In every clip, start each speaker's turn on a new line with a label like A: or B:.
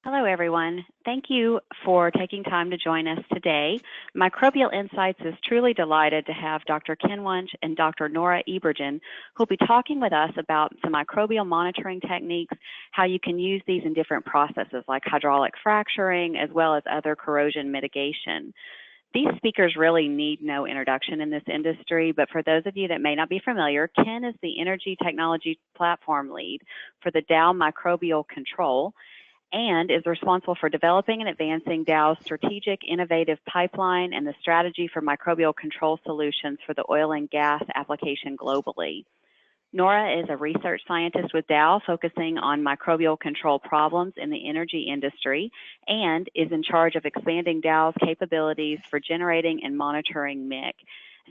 A: Hello, everyone. Thank you for taking time to join us today. Microbial Insights is truly delighted to have Dr. Ken Wunsch and Dr. Nora Ebergen, who will be talking with us about some microbial monitoring techniques, how you can use these in different processes like hydraulic fracturing, as well as other corrosion mitigation. These speakers really need no introduction in this industry, but for those of you that may not be familiar, Ken is the Energy Technology Platform Lead for the Dow Microbial Control, and is responsible for developing and advancing Dow's strategic innovative pipeline and the strategy for microbial control solutions for the oil and gas application globally. Nora is a research scientist with Dow focusing on microbial control problems in the energy industry and is in charge of expanding Dow's capabilities for generating and monitoring MIC.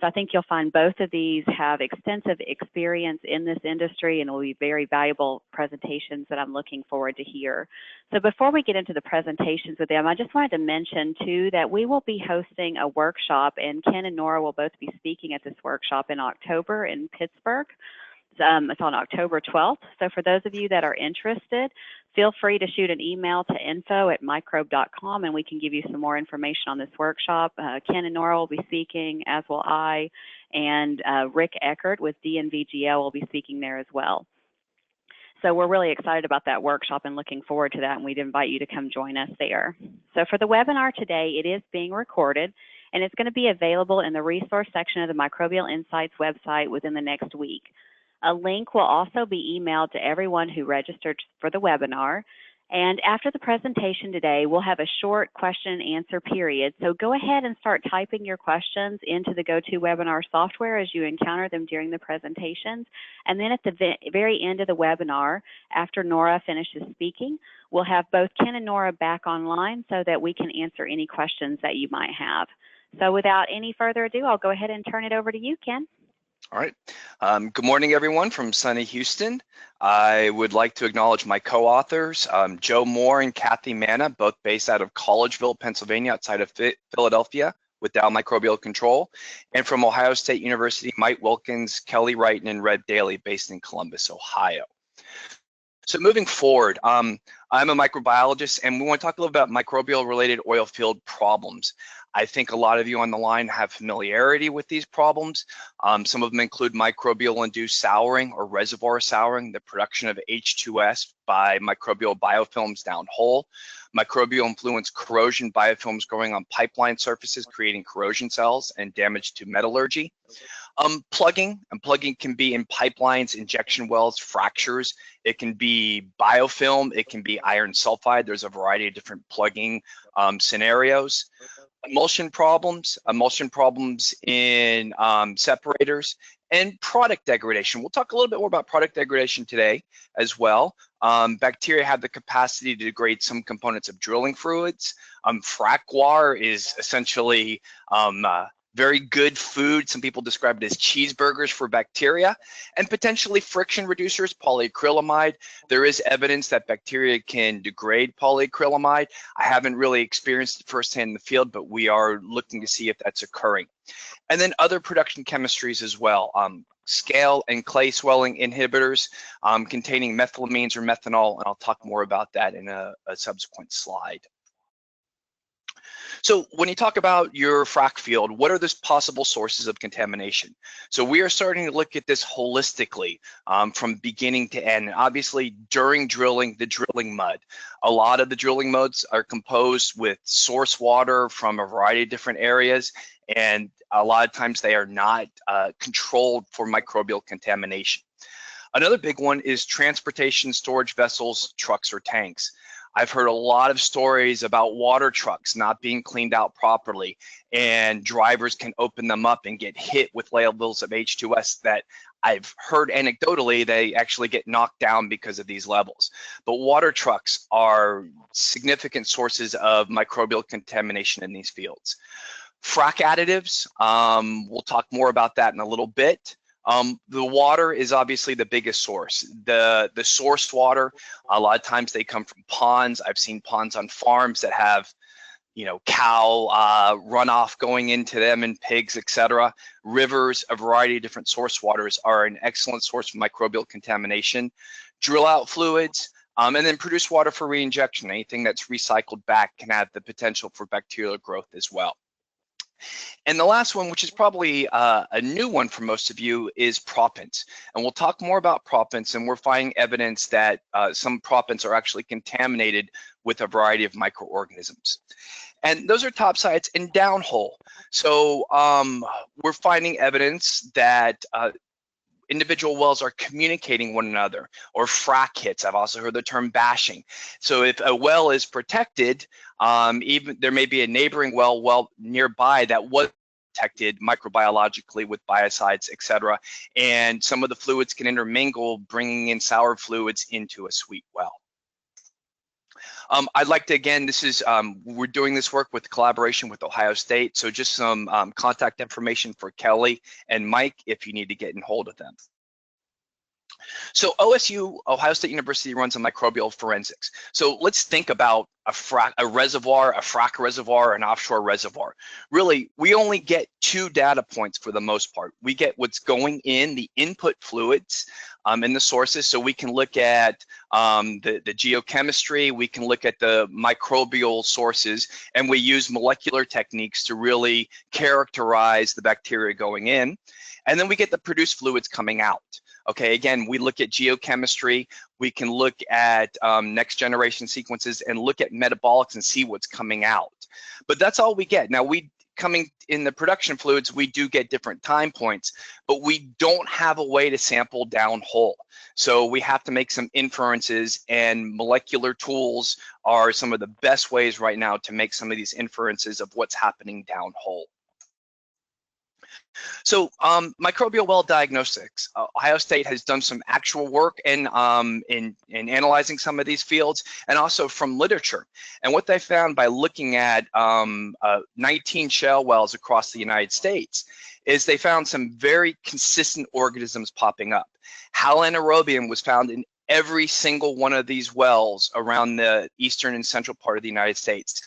A: So I think you'll find both of these have extensive experience in this industry and will be very valuable presentations that I'm looking forward to hear. So before we get into the presentations with them, I just wanted to mention too that we will be hosting a workshop, and Ken and Nora will both be speaking at this workshop in October in Pittsburgh. It's on October 12th. So for those of you that are interested, feel free to shoot an email to info@microbe.com and we can give you some more information on this workshop. Ken and Nora will be speaking, as will I, and Rick Eckert with DNVGL will be speaking there as well. So we're really excited about that workshop and looking forward to that, and we'd invite you to come join us there. So for the webinar today, it is being recorded, and it's going to be available in the resource section of the Microbial Insights website within the next week. A link will also be emailed to everyone who registered for the webinar. And after the presentation today, we'll have a short question and answer period. So go ahead and start typing your questions into the GoToWebinar software as you encounter them during the presentations. And then at the very end of the webinar, after Nora finishes speaking, we'll have both Ken and Nora back online so that we can answer any questions that you might have. So without any further ado, I'll go ahead and turn it over to you, Ken.
B: All right. Good morning, everyone from sunny Houston. I would like to acknowledge my co-authors, Joe Moore and Kathy Manna, both based out of Collegeville, Pennsylvania, outside of Philadelphia, with Dow Microbial Control, and from Ohio State University, Mike Wilkins, Kelly Wrighton, and Red Daly, based in Columbus, Ohio. So moving forward, I'm a microbiologist, and we want to talk a little about microbial-related oil field problems. I think a lot of you on the line have familiarity with these problems. Some of them include microbial-induced souring or reservoir souring, the production of H2S by microbial biofilms downhole, microbial-influenced corrosion biofilms growing on pipeline surfaces, creating corrosion cells and damage to metallurgy. Plugging can be in pipelines, injection wells, fractures. It can be biofilm, it can be iron sulfide. There's a variety of different plugging scenarios. Emulsion problems in separators, and product degradation. We'll talk a little bit more about product degradation today as well. Bacteria have the capacity to degrade some components of drilling fluids. Frac guar is essentially very good food. Some people describe it as cheeseburgers for bacteria, and potentially friction reducers, polyacrylamide. There is evidence that bacteria can degrade polyacrylamide. I haven't really experienced it firsthand in the field, but we are looking to see if that's occurring. And then other production chemistries as well. Scale and clay swelling inhibitors containing methylamines or methanol, and I'll talk more about that in a subsequent slide. So when you talk about your frac field, what are the possible sources of contamination? So we are starting to look at this holistically from beginning to end. Obviously, during drilling, the drilling mud. A lot of the drilling muds are composed with source water from a variety of different areas, and a lot of times they are not controlled for microbial contamination. Another big one is transportation storage vessels, trucks, or tanks. I've heard a lot of stories about water trucks not being cleaned out properly, and drivers can open them up and get hit with levels of H2S that I've heard anecdotally they actually get knocked down because of these levels. But water trucks are significant sources of microbial contamination in these fields. Frac additives, we'll talk more about that in a little bit. The water is obviously the biggest source. The source water, a lot of times they come from ponds. I've seen ponds on farms that have, cow runoff going into them and pigs, etc. Rivers, a variety of different source waters are an excellent source of microbial contamination. Drill out fluids, And then produced water for reinjection. Anything that's recycled back can have the potential for bacterial growth as well. And the last one, which is probably a new one for most of you, is propants. And we'll talk more about propants, and we're finding evidence that some propants are actually contaminated with a variety of microorganisms. And those are topsides and downhole. So we're finding evidence that individual wells are communicating one another, or frac hits. I've also heard the term bashing. So if a well is protected, even there may be a neighboring well nearby that was protected microbiologically with biocides, et cetera, and some of the fluids can intermingle, bringing in sour fluids into a sweet well. I'd like to, again, this is, we're doing this work with collaboration with Ohio State, so just some contact information for Kelly and Mike if you need to get in hold of them. So OSU, Ohio State University, runs a microbial forensics. So let's think about a reservoir, a frac reservoir, an offshore reservoir. Really, we only get 2 data points for the most part. We get what's going in, the input fluids, and the sources. So we can look at the geochemistry, we can look at the microbial sources, and we use molecular techniques to really characterize the bacteria going in. And then we get the produced fluids coming out. Okay, again, we look at geochemistry, we can look at next generation sequences and look at metabolics and see what's coming out. But that's all we get. Now, coming in the production fluids, we do get different time points, but we don't have a way to sample downhole. So we have to make some inferences, and molecular tools are some of the best ways right now to make some of these inferences of what's happening downhole. So microbial well diagnostics. Ohio State has done some actual work in analyzing some of these fields, and also from literature. And what they found by looking at 19 shale wells across the United States is they found some very consistent organisms popping up. Halanaerobium was found in every single one of these wells around the eastern and central part of the United States.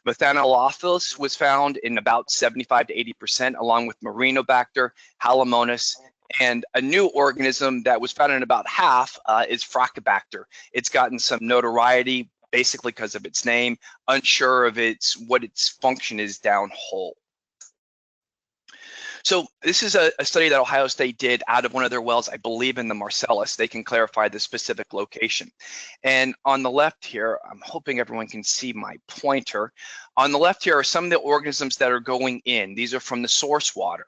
B: Methanophilus was found in about 75 to 80%, along with Marinobacter, Halomonas, and a new organism that was found in about half is Fracobacter. It's gotten some notoriety basically because of its name, unsure of what its function is downhole. So this is a study that Ohio State did out of one of their wells, I believe in the Marcellus. They can clarify the specific location. And on the left here, I'm hoping everyone can see my pointer. On the left here are some of the organisms that are going in. These are from the source water.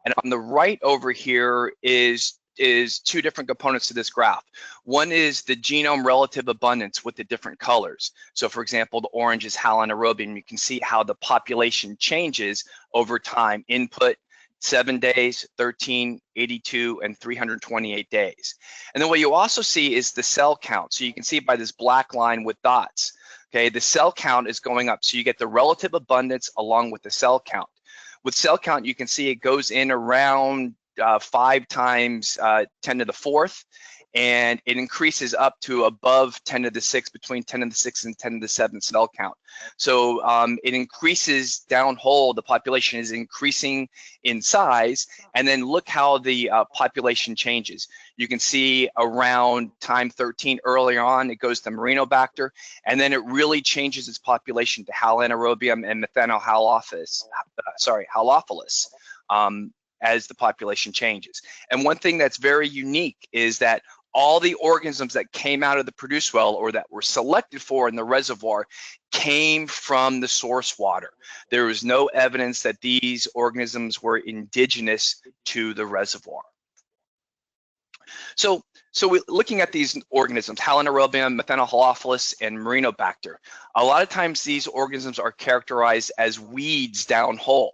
B: And on the right over here is 2 different components to this graph. One is the genome relative abundance with the different colors. So for example, the orange is Halanaerobium. You can see how the population changes over time. Input, 7 days, 13, 82, and 328 days. And then what you also see is the cell count. So you can see by this black line with dots, okay, the cell count is going up. So you get the relative abundance along with the cell count. With cell count, you can see it goes in around 5 times 10 to the 4th, and it increases up to above 10 to the 6th, between 10 to the 6th and 10 to the 7th cell count. So it increases downhole, the population is increasing in size, and then look how the population changes. You can see around time 13 earlier on, it goes to Marinobacter, and then it really changes its population to Halanaerobium and Methanophilus, as the population changes. And one thing that's very unique is that all the organisms that came out of the produced well, or that were selected for in the reservoir, came from the source water. There was no evidence that these organisms were indigenous to the reservoir. So we're looking at these organisms, Halanaerobium, Methanophilus, and Marinobacter. A lot of times these organisms are characterized as weeds downhole.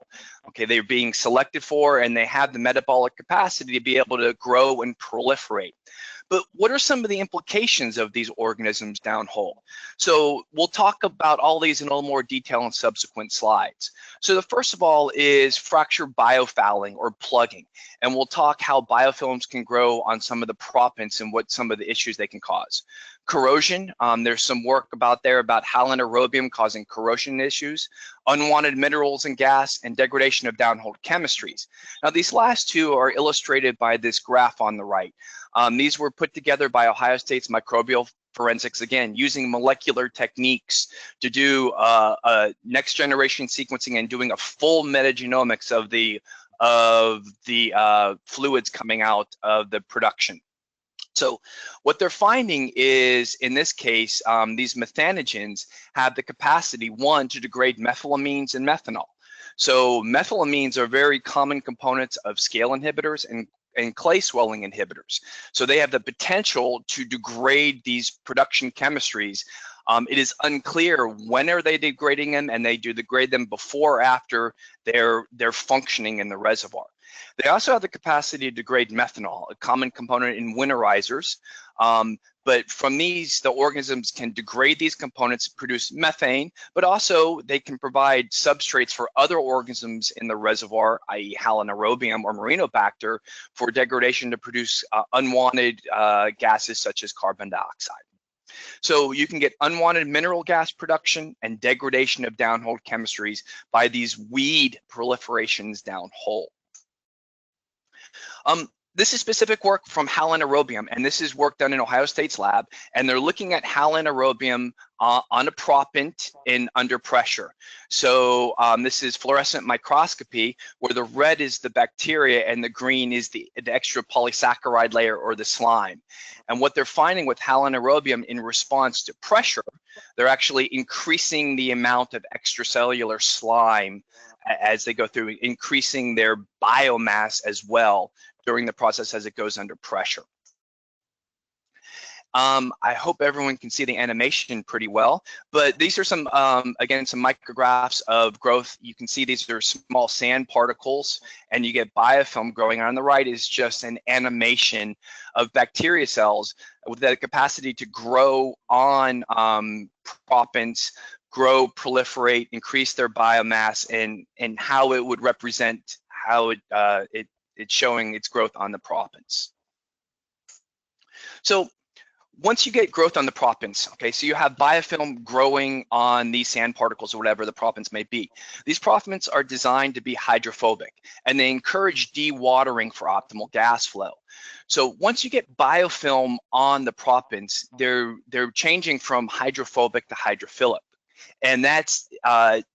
B: Okay, they're being selected for, and they have the metabolic capacity to be able to grow and proliferate. But what are some of the implications of these organisms downhole? So we'll talk about all these in a little more detail in subsequent slides. So the first of all is fracture biofouling or plugging. And we'll talk how biofilms can grow on some of the propants and what some of the issues they can cause. Corrosion, there's some work about Halanaerobium causing corrosion issues, unwanted minerals and gas, and degradation of downhole chemistries. Now these last 2 are illustrated by this graph on the right. These were put together by Ohio State's Microbial forensics, again, using molecular techniques to do next generation sequencing and doing a full metagenomics of the fluids coming out of the production. So what they're finding is, in this case, these methanogens have the capacity, one, to degrade methylamines and methanol. So methylamines are very common components of scale inhibitors and clay swelling inhibitors. So they have the potential to degrade these production chemistries. It is unclear when are they degrading them, and they do degrade them before or after they're functioning in the reservoir. They also have the capacity to degrade methanol, a common component in winterizers. But from these, the organisms can degrade these components, produce methane, but also they can provide substrates for other organisms in the reservoir, i.e. halanaerobium or Marinobacter, for degradation to produce unwanted gases such as carbon dioxide. So you can get unwanted mineral gas production and degradation of downhole chemistries by these weed proliferations downhole. This is specific work from halanaerobium, and this is work done in Ohio State's lab, and they're looking at halanaerobium on a propant under pressure. So this is fluorescent microscopy, where the red is the bacteria and the green is the extra polysaccharide layer or the slime. And what they're finding with halanaerobium in response to pressure, they're actually increasing the amount of extracellular slime as they go through, increasing their biomass as well during the process as it goes under pressure. I hope everyone can see the animation pretty well, but these are some, again, some micrographs of growth. You can see these are small sand particles, and you get biofilm growing. On the right is just an animation of bacteria cells with the capacity to grow on propants, grow, proliferate, increase their biomass, and how it would represent how it's showing its growth on the propants. So once you get growth on the propants, okay, so you have biofilm growing on these sand particles or whatever the propants may be. These propants are designed to be hydrophobic, and they encourage dewatering for optimal gas flow. So once you get biofilm on the propants, they're changing from hydrophobic to hydrophilic. And that's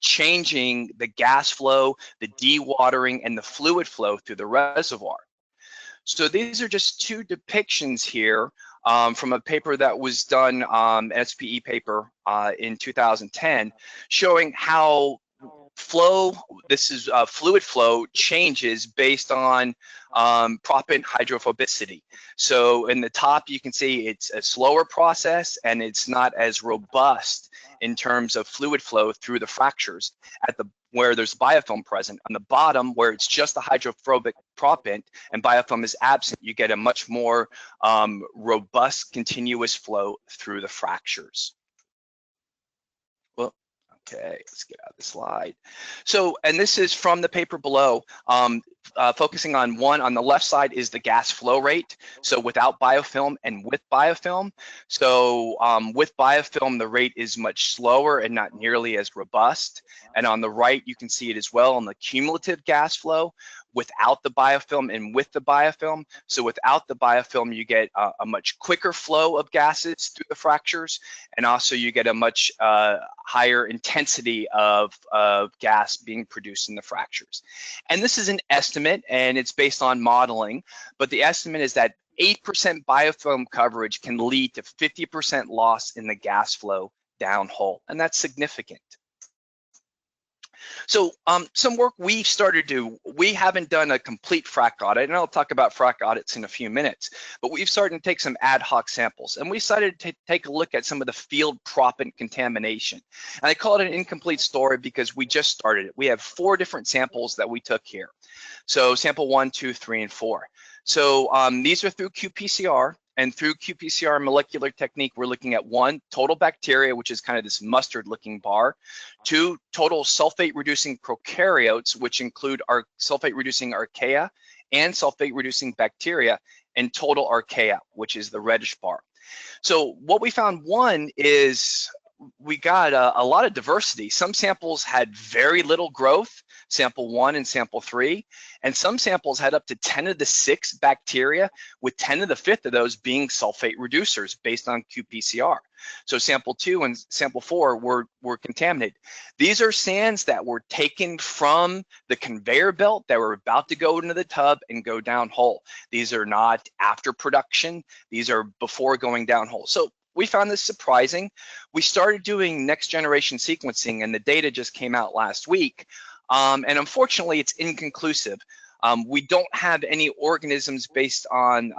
B: changing the gas flow, the dewatering, and the fluid flow through the reservoir. So these are just two depictions here from a paper that was done, an SPE paper in 2010, showing how flow, this is fluid flow, changes based on propant hydrophobicity. So in the top, you can see it's a slower process and it's not as robust in terms of fluid flow through the fractures at the where there's biofilm present. On the bottom, where it's just the hydrophobic propant and biofilm is absent, you get a much more robust continuous flow through the fractures. Well, okay, let's get out of the slide. So, and this is from the paper below, focusing on one, on the left side is the gas flow rate. So without biofilm and with biofilm. So with biofilm, the rate is much slower and not nearly as robust. And on the right, you can see it as well on the cumulative gas flow without the biofilm and with the biofilm. So without the biofilm, you get a much quicker flow of gases through the fractures, and also you get a much higher intensity of gas being produced in the fractures. And this is an estimate, and it's based on modeling, but the estimate is that 8% biofilm coverage can lead to 50% loss in the gas flow downhole, and that's significant. So some work we've started to do, we haven't done a complete frac audit, and I'll talk about frac audits in a few minutes, but we've started to take some ad hoc samples, and we decided to take a look at some of the field propant contamination. And I call it an incomplete story because we just started it. We have 4 different samples that we took here. So sample 1, 2, 3, and 4. So these are through qPCR. And through qPCR molecular technique, we're looking at 1, total bacteria, which is kind of this mustard looking bar. 2, total sulfate reducing prokaryotes, which include our sulfate reducing archaea and sulfate reducing bacteria, and total archaea, which is the reddish bar. So what we found, one, is we got a lot of diversity. Some samples had very little growth, sample 1 and sample 3, and some samples had up to 10 of the 6 bacteria, with 10 of the 5th of those being sulfate reducers based on qPCR. So sample 2 and sample 4 were contaminated. These are sands that were taken from the conveyor belt that were about to go into the tub and go down hole. These are not after production. These are before going down hole. So we found this surprising. We started doing next generation sequencing, and the data just came out last week. And unfortunately, it's inconclusive. We don't have any organisms based on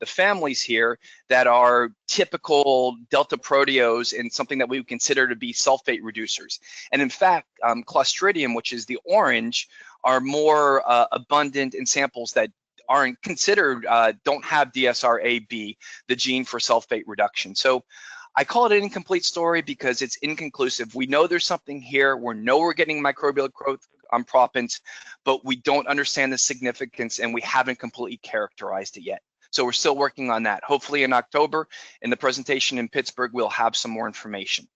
B: the families here that are typical delta proteos and something that we would consider to be sulfate reducers. And in fact, Clostridium, which is the orange, are more abundant in samples that aren't considered, don't have DSRA-B, the gene for sulfate reduction. So I call it an incomplete story because it's inconclusive. We know there's something here. We know we're getting microbial growth on propens, but we don't understand the significance and we haven't completely characterized it yet. So we're still working on that. Hopefully in October, in the presentation in Pittsburgh, we'll have some more information.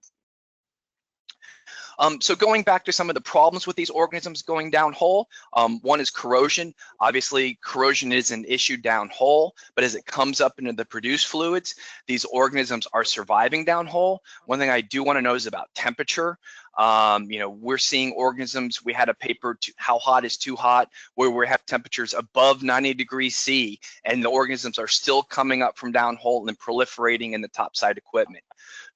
B: So going back to some of the problems with these organisms going down hole, one is corrosion. Obviously, corrosion is an issue down hole, but as it comes up into the produced fluids, these organisms are surviving down hole. One thing I do want to know is about temperature. We're seeing organisms, we had a paper, how hot is too hot, where we have temperatures above 90 degrees C, and the organisms are still coming up from down hole and proliferating in the topside equipment.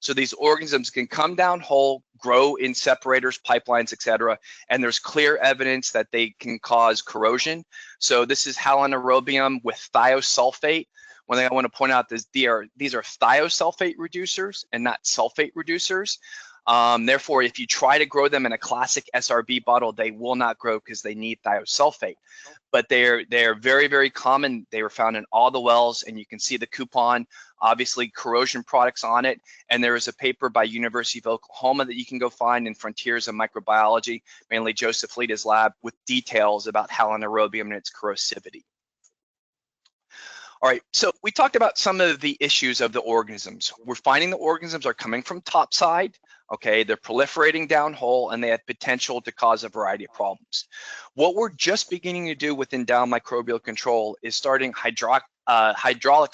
B: So these organisms can come down hole, grow in separators, pipelines, etc., and there's clear evidence that they can cause corrosion. So this is halanaerobium with thiosulfate. One thing I want to point out is these are thiosulfate reducers and not sulfate reducers. Therefore, if you try to grow them in a classic SRB bottle, they will not grow because they need thiosulfate. But they're very, very common. They were found in all the wells, and you can see the coupon, obviously corrosion products on it. And there is a paper by University of Oklahoma that you can go find in Frontiers of Microbiology, mainly Joseph Lita's lab, with details about halanaerobium and its corrosivity. All right, so we talked about some of the issues of the organisms. We're finding the organisms are coming from topside, okay? They're proliferating down hole, and they have potential to cause a variety of problems. What we're just beginning to do within down microbial control is starting hydraulic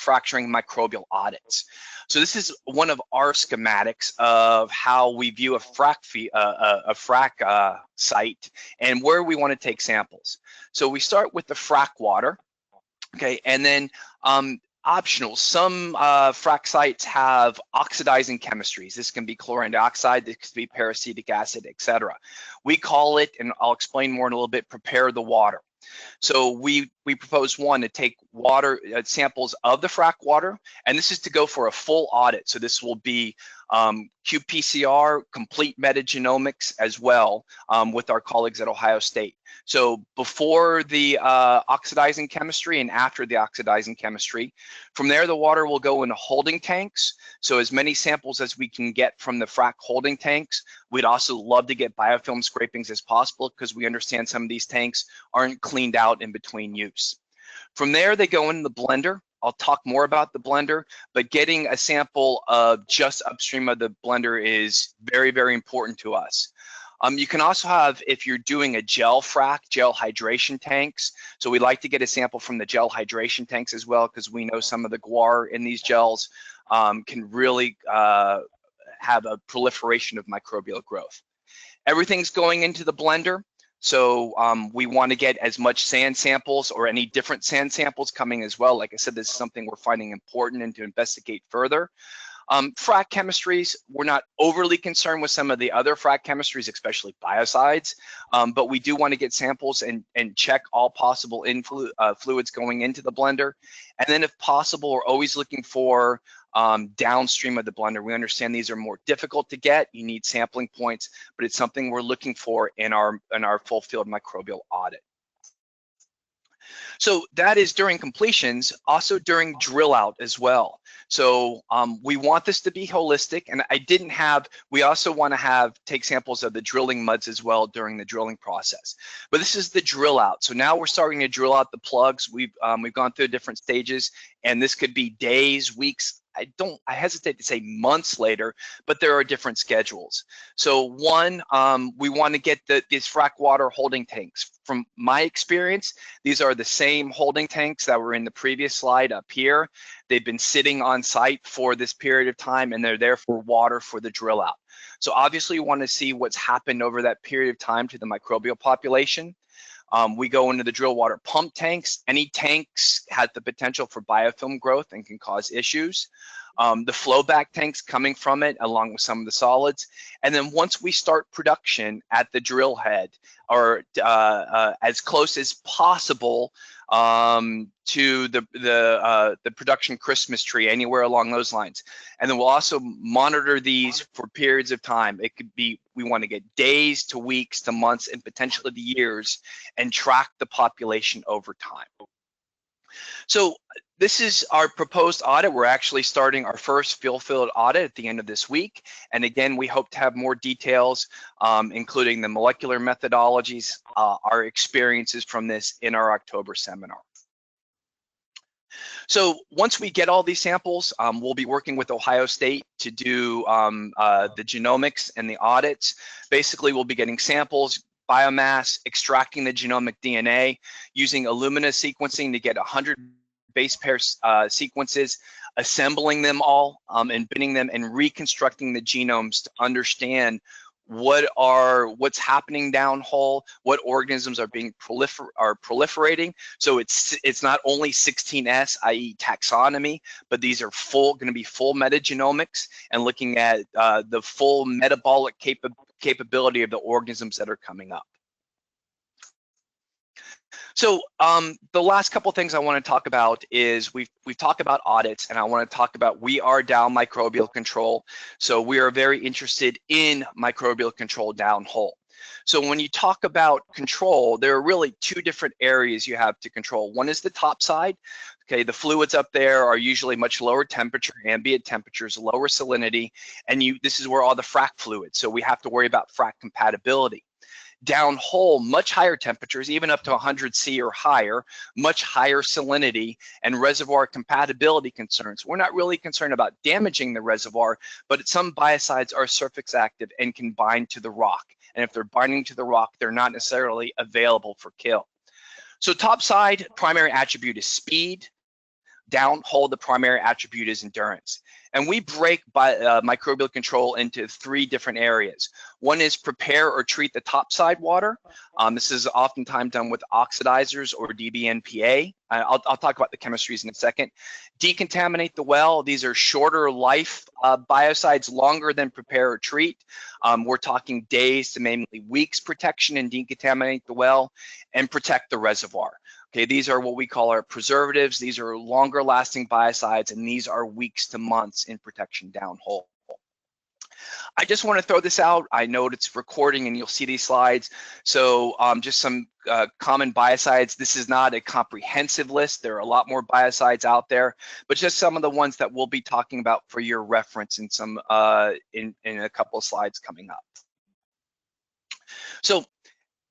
B: fracturing microbial audits. So this is one of our schematics of how we view a frac site and where we want to take samples. So we start with the frac water. Okay, and then optional, some frac sites have oxidizing chemistries. This can be chlorine dioxide, this could be peracetic acid, etc. We call it, and I'll explain more in a little bit, prepare the water. So we propose one to take water samples of the frac water, and this is to go for a full audit. So this will be qPCR, complete metagenomics as well, with our colleagues at Ohio State. So before the oxidizing chemistry and after the oxidizing chemistry. From there, the water will go into holding tanks. So as many samples as we can get from the frac holding tanks. We'd also love to get biofilm scrapings as possible because we understand some of these tanks aren't cleaned out in between use. From there, they go in the blender. I'll talk more about the blender, but getting a sample of just upstream of the blender is very, very important to us. You can also have, if you're doing a gel frac, gel hydration tanks. So we like to get a sample from the gel hydration tanks as well, because we know some of the guar in these gels can really have a proliferation of microbial growth. Everything's going into the blender. So we want to get as much sand samples or any different sand samples coming as well. Like I said, this is something we're finding important and to investigate further. Frac chemistries, we're not overly concerned with some of the other frac chemistries, especially biocides, but we do want to get samples and check all possible fluids going into the blender. And then if possible, we're always looking for downstream of the blender. We understand these are more difficult to get. You need sampling points, but it's something we're looking for in our full field microbial audit. So that is during completions, also during drill out as well. So we want this to be holistic, and we also want to take samples of the drilling muds as well during the drilling process. But this is the drill out. So now we're starting to drill out the plugs. We've gone through different stages, and this could be days, weeks, I hesitate to say months later, but there are different schedules. So one, we want to get these frac water holding tanks. From my experience, these are the same holding tanks that were in the previous slide up here. They've been sitting on site for this period of time, and they're there for water for the drill out. So obviously you want to see what's happened over that period of time to the microbial population. We go into the drill water pump tanks. Any tanks have the potential for biofilm growth and can cause issues. The flowback tanks coming from it, along with some of the solids. And then once we start production at the drill head, or as close as possible to the production Christmas tree, anywhere along those lines. And then we'll also monitor these for periods of time. It could be, we want to get days to weeks to months and potentially to years, and track the population over time. So this is our proposed audit. We're actually starting our first field audit at the end of this week. And again, we hope to have more details, including the molecular methodologies, our experiences from this in our October seminar. So once we get all these samples, we'll be working with Ohio State to do the genomics and the audits. Basically, we'll be getting samples, biomass, extracting the genomic DNA, using Illumina sequencing to get 100 base pair sequences, assembling them all and binning them, and reconstructing the genomes to understand what's happening downhole, what organisms are being proliferating. So it's not only 16S, i.e. taxonomy, but these are going to be full metagenomics and looking at the full metabolic capability of the organisms that are coming up. So the last couple things I want to talk about is we've talked about audits, and I want to talk about we are down microbial control. So we are very interested in microbial control downhole. So when you talk about control, there are really two different areas you have to control. One is the top side. Okay, the fluids up there are usually much lower temperature, ambient temperatures, lower salinity, and this is where all the frac fluids. So we have to worry about frac compatibility. Downhole, much higher temperatures, even up to 100 C or higher, much higher salinity and reservoir compatibility concerns. We're not really concerned about damaging the reservoir, but some biocides are surface active and can bind to the rock. And if they're binding to the rock, they're not necessarily available for kill. So top side, primary attribute is speed. Downhole, the primary attribute is endurance. And we break microbial control into three different areas. One is prepare or treat the topside water. This is oftentimes done with oxidizers or DBNPA. I'll talk about the chemistries in a second. Decontaminate the well. These are shorter life biocides, longer than prepare or treat. We're talking days to mainly weeks protection and decontaminate the well, and protect the reservoir. Okay, these are what we call our preservatives. These are longer lasting biocides, and these are weeks to months in protection downhole. I just want to throw this out. I know it's recording and you'll see these slides. So just some common biocides. This is not a comprehensive list. There are a lot more biocides out there, but just some of the ones that we'll be talking about for your reference in some in a couple of slides coming up. So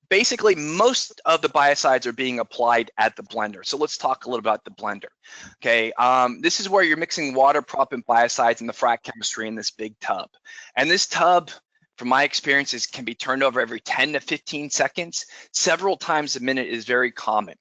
B: basically, most of the biocides are being applied at the blender. So let's talk a little about the blender. Okay, this is where you're mixing water, prop, and biocides in the frac chemistry in this big tub. And this tub, from my experiences, can be turned over every 10 to 15 seconds. Several times a minute is very common.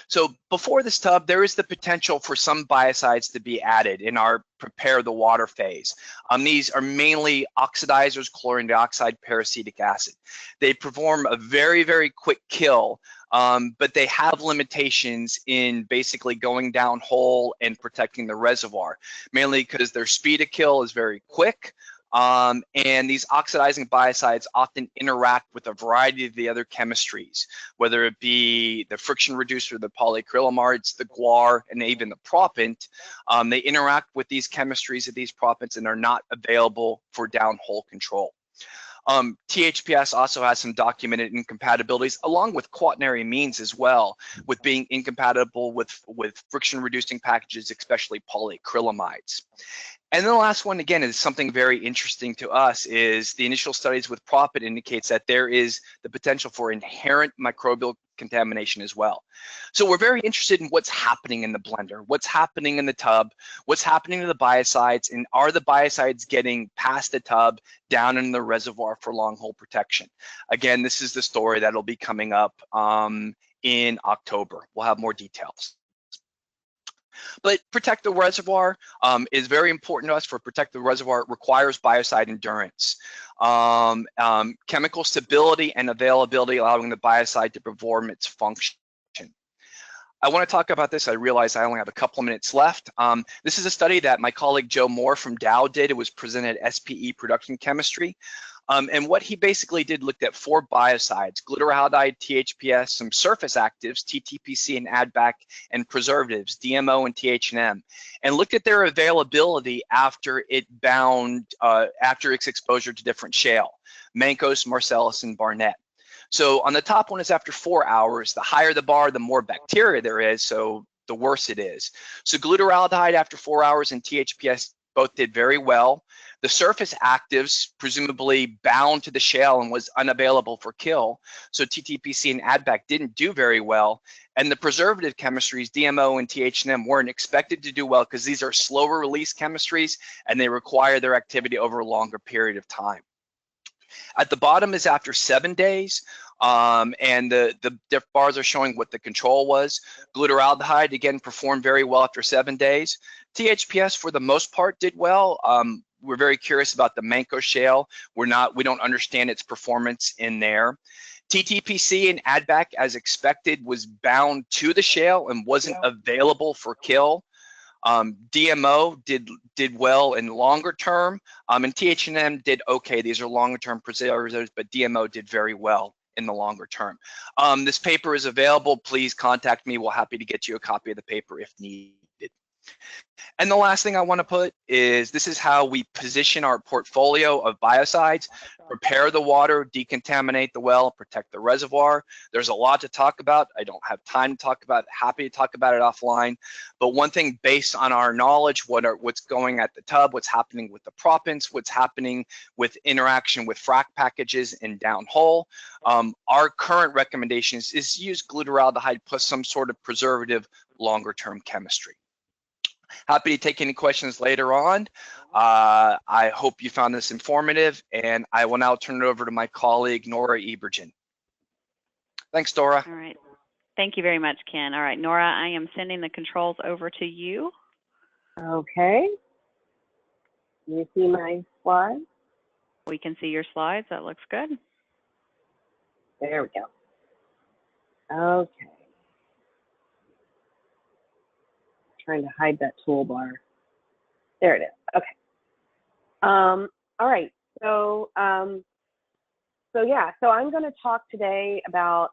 B: So before this tub, there is the potential for some biocides to be added in our prepare the water phase. These are mainly oxidizers, chlorine dioxide, peracetic acid. They perform a very, very quick kill, but they have limitations in basically going down whole and protecting the reservoir, mainly because their speed of kill is very quick. And these oxidizing biocides often interact with a variety of the other chemistries, whether it be the friction reducer, the polyacrylamides, the guar, and even the propant. They interact with these chemistries of these propants and are not available for downhole control. THPS also has some documented incompatibilities, along with quaternary amines as well, with being incompatible with friction reducing packages, especially polyacrylamides. And then the last one, again, is something very interesting to us, is the initial studies with Prophet indicates that there is the potential for inherent microbial contamination as well. So we're very interested in what's happening in the blender, what's happening in the tub, what's happening to the biocides, and are the biocides getting past the tub down in the reservoir for long haul protection? Again, this is the story that'll be coming up in October. We'll have more details. But protect the reservoir is very important to us. For protect the reservoir, it requires biocide endurance, chemical stability and availability, allowing the biocide to perform its function. I want to talk about this. I realize I only have a couple of minutes left. This is a study that my colleague Joe Moore from Dow did. It was presented at SPE Production Chemistry. And what he basically did, looked at 4 biocides: glutaraldehyde, THPS, some surface actives, TTPC and ADBAC, and preservatives, DMO and THM, and looked at their availability after it bound, after its exposure to different shale, Mancos, Marcellus, and Barnett. So on the top one is after 4 hours. The higher the bar, the more bacteria there is, so the worse it is. So glutaraldehyde after 4 hours and THPS both did very well. The surface actives presumably bound to the shale and was unavailable for kill, so TTPC and ADBAC didn't do very well. And the preservative chemistries, DMO and THM, weren't expected to do well because these are slower release chemistries and they require their activity over a longer period of time. At the bottom is after 7 days, and the bars are showing what the control was. Glutaraldehyde, again, performed very well after 7 days. THPS, for the most part, did well. We're very curious about the Manco shale. We don't understand its performance in there. TTPC and ADBAC, as expected, was bound to the shale and wasn't available for kill. DMO did well in longer term, and THM did okay. These are longer term preservatives, but DMO did very well in the longer term. This paper is available. Please contact me. We're happy to get you a copy of the paper if needed. And the last thing I want to put is, this is how we position our portfolio of biocides: prepare the water, decontaminate the well, protect the reservoir. There's a lot to talk about. I don't have time to talk about it. Happy to talk about it offline. But one thing, based on our knowledge, what's going at the tub, what's happening with the proppants, what's happening with interaction with frac packages and downhole, our current recommendations is use glutaraldehyde plus some sort of preservative longer term chemistry. Happy to take any questions later on. I hope you found this informative, and I will now turn it over to my colleague, Nora Ebergen. Thanks, Dora.
A: All right. Thank you very much, Ken. All right, Nora, I am sending the controls over to you.
C: Okay. Can you see my slides?
A: We can see your slides. That looks good.
C: There we go. Okay. Trying to hide that toolbar. There it is. Okay. All right. So I'm going to talk today about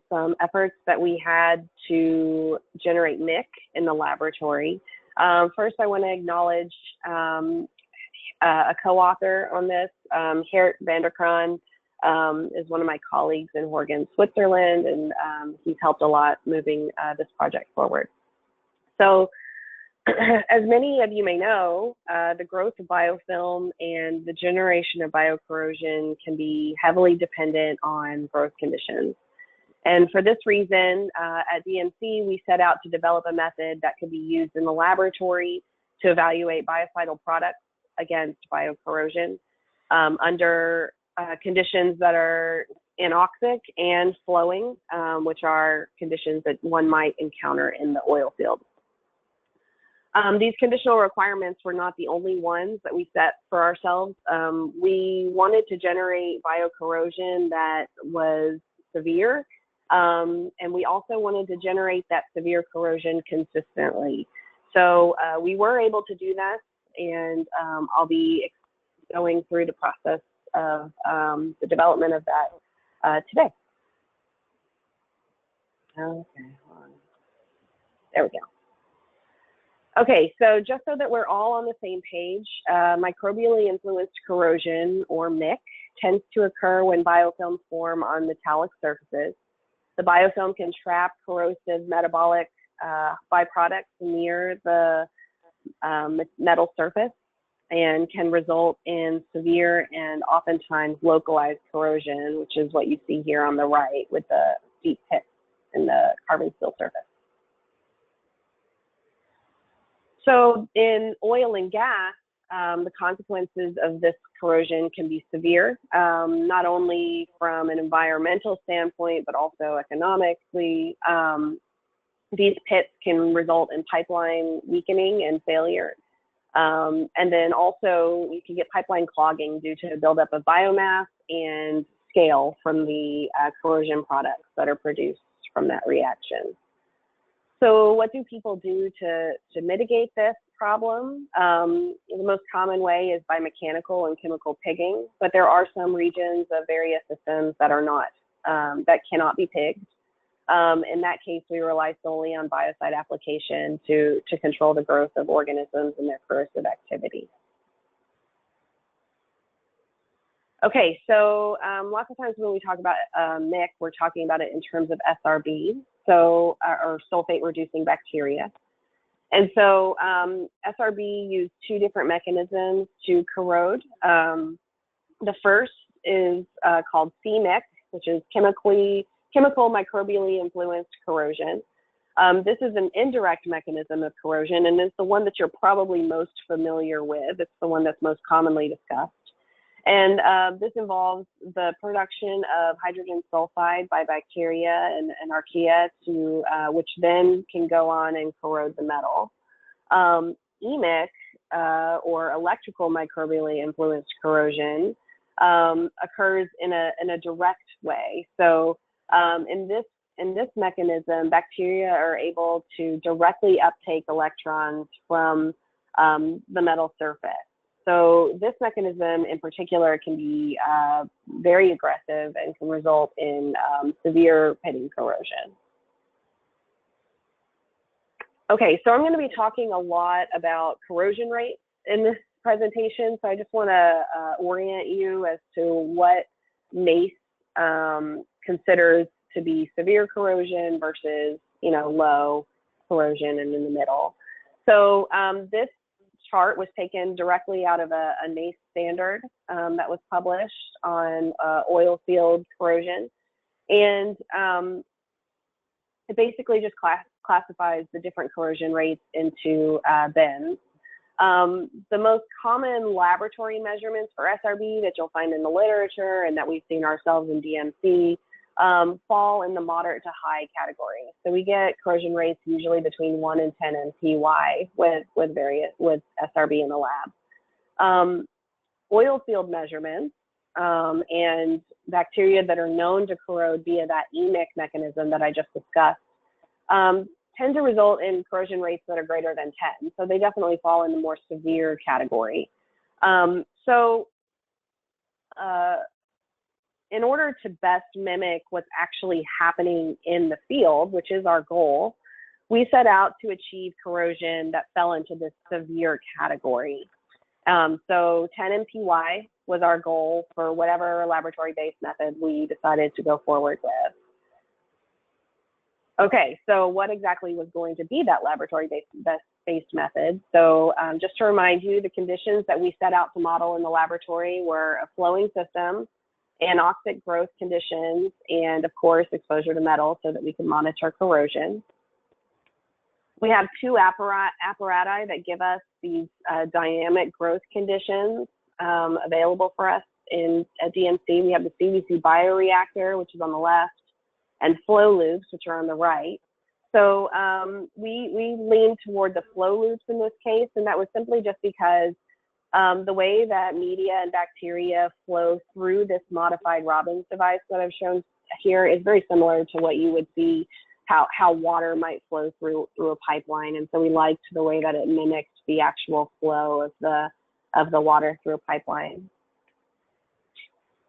C: some efforts that we had to generate MIC in the laboratory. First, I want to acknowledge a co-author on this. Gerrit van der Kraan is one of my colleagues in Horgen, Switzerland, and he's helped a lot moving this project forward. So, as many of you may know, the growth of biofilm and the generation of biocorrosion can be heavily dependent on growth conditions. And for this reason, at DMC, we set out to develop a method that could be used in the laboratory to evaluate biocidal products against biocorrosion under conditions that are anoxic and flowing, which are conditions that one might encounter in the oil field. These conditional requirements were not the only ones that we set for ourselves. We wanted to generate biocorrosion that was severe, and we also wanted to generate that severe corrosion consistently. So we were able to do that, and I'll be going through the process of the development of that today. Okay, hold on. There we go. Okay, so just so that we're all on the same page, microbially influenced corrosion, or MIC, tends to occur when biofilms form on metallic surfaces. The biofilm can trap corrosive metabolic byproducts near the metal surface, and can result in severe and oftentimes localized corrosion, which is what you see here on the right with the deep pits in the carbon steel surface. So in oil and gas, the consequences of this corrosion can be severe, not only from an environmental standpoint, but also economically. These pits can result in pipeline weakening and failure. And then also you can get pipeline clogging due to buildup of biomass and scale from the corrosion products that are produced from that reaction. So what do people do to mitigate this problem? The most common way is by mechanical and chemical pigging, but there are some regions of various systems that are not, that cannot be pigged. In that case, we rely solely on biocide application to control the growth of organisms and their corrosive activity. Okay, so lots of times when we talk about MIC, we're talking about it in terms of SRB, so or sulfate reducing bacteria. And so SRB use two different mechanisms to corrode. The first is called CMIC, which is chemical microbially influenced corrosion. This is an indirect mechanism of corrosion, and it's the one that you're probably most familiar with. It's the one that's most commonly discussed. And this involves the production of hydrogen sulfide by bacteria and archaea, which then can go on and corrode the metal. EMIC, or electrical microbially influenced corrosion, occurs in a direct way. So in this mechanism, bacteria are able to directly uptake electrons from the metal surface. So this mechanism in particular can be very aggressive and can result in severe pitting corrosion. Okay, so I'm going to be talking a lot about corrosion rates in this presentation. So I just want to orient you as to what NACE considers to be severe corrosion versus, low corrosion and in the middle. So this chart was taken directly out of a NACE standard that was published on oil field corrosion. And it basically just classifies the different corrosion rates into bins. The most common laboratory measurements for SRB that you'll find in the literature and that we've seen ourselves in DMC fall in the moderate to high category. So we get corrosion rates usually between 1 and 10 MPY with SRB in the lab. Oil field measurements and bacteria that are known to corrode via that EMIC mechanism that I just discussed tend to result in corrosion rates that are greater than 10. So they definitely fall in the more severe category. In order to best mimic what's actually happening in the field, which is our goal, we set out to achieve corrosion that fell into this severe category. So 10 MPY was our goal for whatever laboratory-based method we decided to go forward with. Okay, so what exactly was going to be that laboratory-based method? So just to remind you, the conditions that we set out to model in the laboratory were a flowing system, anoxic growth conditions, and of course, exposure to metal so that we can monitor corrosion. We have two apparati that give us these dynamic growth conditions available for us at DMC. We have the CVC bioreactor, which is on the left, and flow loops, which are on the right. So we lean toward the flow loops in this case, and that was simply just because the way that media and bacteria flow through this modified Robbins device that I've shown here is very similar to what you would see how water might flow through a pipeline. And so we liked the way that it mimicked the actual flow of the water through a pipeline.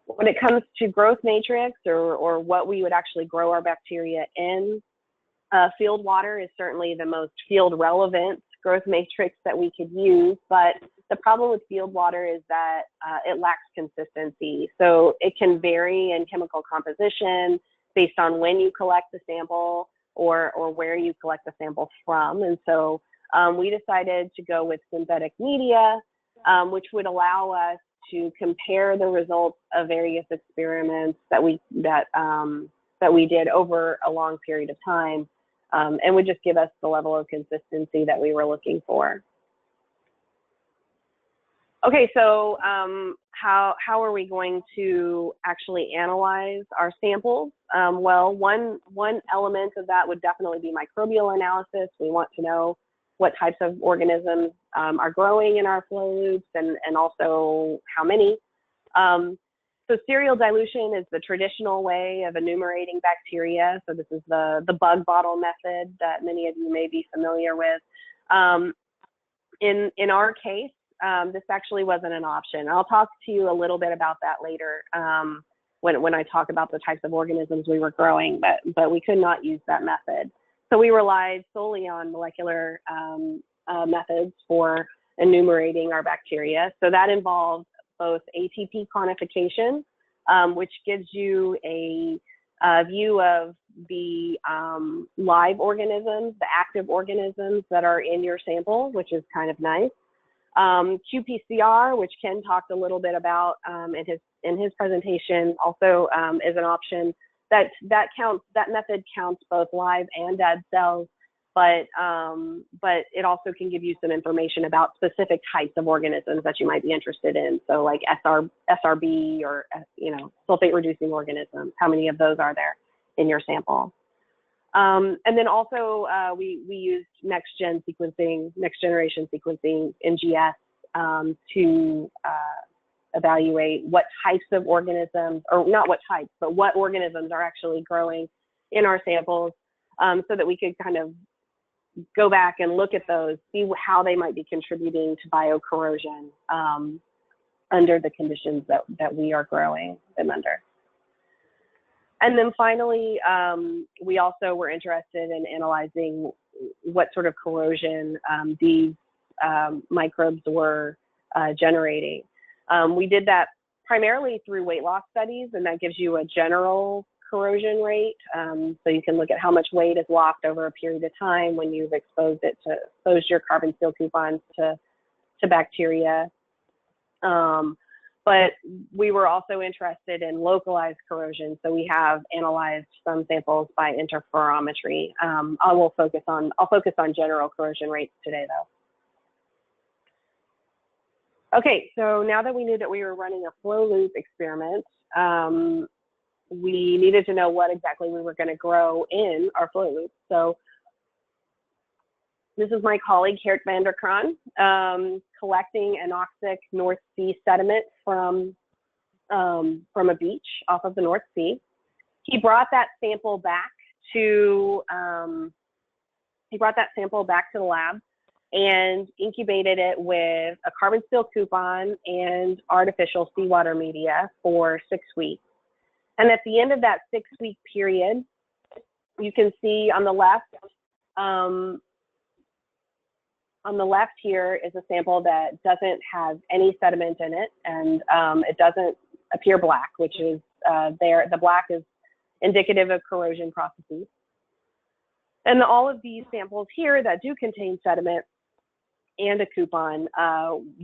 C: When it comes to growth matrix or what we would actually grow our bacteria in, field water is certainly the most field relevant growth matrix that we could use, but the problem with field water is that it lacks consistency. So it can vary in chemical composition based on when you collect the sample or where you collect the sample from. And so we decided to go with synthetic media which would allow us to compare the results of various experiments that we did over a long period of time, and would just give us the level of consistency that we were looking for. Okay, so how are we going to actually analyze our samples? Well, one element of that would definitely be microbial analysis. We want to know what types of organisms are growing in our flow loops, and also how many. So serial dilution is the traditional way of enumerating bacteria. So this is the bug bottle method that many of you may be familiar with. In our case, this actually wasn't an option. I'll talk to you a little bit about that later when I talk about the types of organisms we were growing, but we could not use that method. So we relied solely on molecular methods for enumerating our bacteria. So that involves both ATP quantification, which gives you a view of the live organisms, the active organisms that are in your sample, which is kind of nice. qPCR, which Ken talked a little bit about in his presentation, also is an option. That method counts both live and dead cells, but it also can give you some information about specific types of organisms that you might be interested in. So like SRB, or sulfate reducing organisms. How many of those are there in your sample? And then also we used next generation sequencing, NGS, to evaluate what types of organisms, or not what types, but what organisms are actually growing in our samples, so that we could kind of go back and look at those, see how they might be contributing to biocorrosion under the conditions that we are growing them under. And then finally, we also were interested in analyzing what sort of corrosion these microbes were generating. We did that primarily through weight loss studies, and that gives you a general corrosion rate. So you can look at how much weight is lost over a period of time when you've exposed your carbon steel coupons to bacteria. But we were also interested in localized corrosion. So we have analyzed some samples by interferometry. I'll focus on general corrosion rates today, though. Okay, so now that we knew that we were running a flow loop experiment, we needed to know what exactly we were going to grow in our flow loop. So this is my colleague, Geert van der Kraan, collecting anoxic North Sea sediment from a beach off of the North Sea. He brought that sample back to the lab and incubated it with a carbon steel coupon and artificial seawater media for 6 weeks. And at the end of that 6-week period, you can see on the left here is a sample that doesn't have any sediment in it, and it doesn't appear black, which is the black is indicative of corrosion processes. And all of these samples here that do contain sediment and a coupon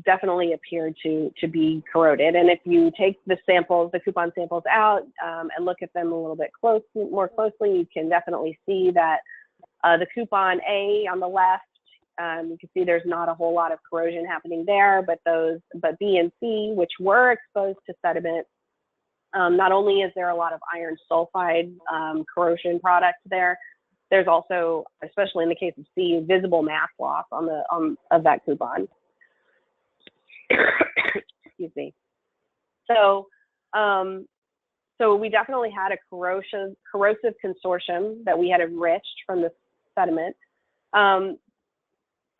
C: definitely appear to be corroded. And if you take the coupon samples out and look at them a little bit more closely, you can definitely see that the coupon A on the left, you can see there's not a whole lot of corrosion happening there, but B and C, which were exposed to sediment, not only is there a lot of iron sulfide corrosion products there, there's also, especially in the case of C, visible mass loss of that coupon. Excuse me. So we definitely had a corrosive consortium that we had enriched from the sediment.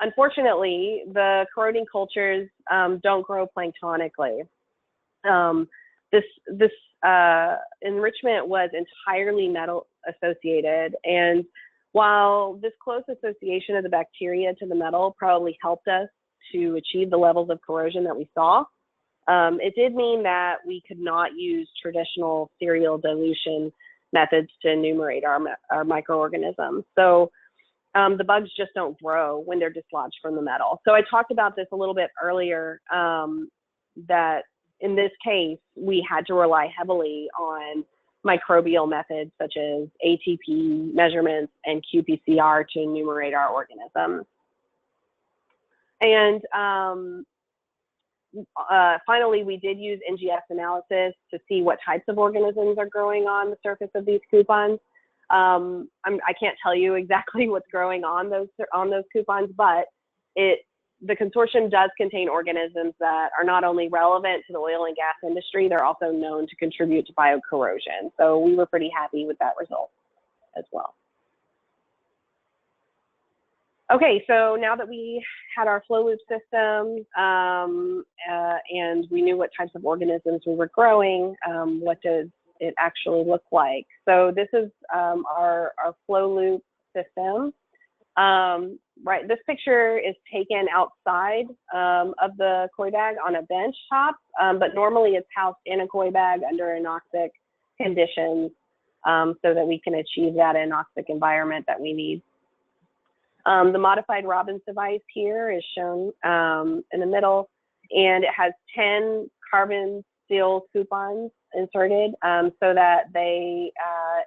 C: Unfortunately, the corroding cultures don't grow planktonically. This enrichment was entirely metal associated, and while this close association of the bacteria to the metal probably helped us to achieve the levels of corrosion that we saw, it did mean that we could not use traditional serial dilution methods to enumerate our microorganisms. So the bugs just don't grow when they're dislodged from the metal. So I talked about this a little bit earlier, that in this case, we had to rely heavily on microbial methods such as ATP measurements and qPCR to enumerate our organisms. And finally, we did use NGS analysis to see what types of organisms are growing on the surface of these coupons. I can't tell you exactly what's growing on those coupons, but the consortium does contain organisms that are not only relevant to the oil and gas industry, they're also known to contribute to biocorrosion. So we were pretty happy with that result as well. Okay, so now that we had our flow loop system and we knew what types of organisms we were growing, what does it actually look like? So this is our flow loop system. Right, this picture is taken outside of the koi bag on a bench top, but normally it's housed in a koi bag under anoxic conditions so that we can achieve that anoxic environment that we need. The modified Robbins device here is shown in the middle, and it has 10 carbon steel coupons inserted so that they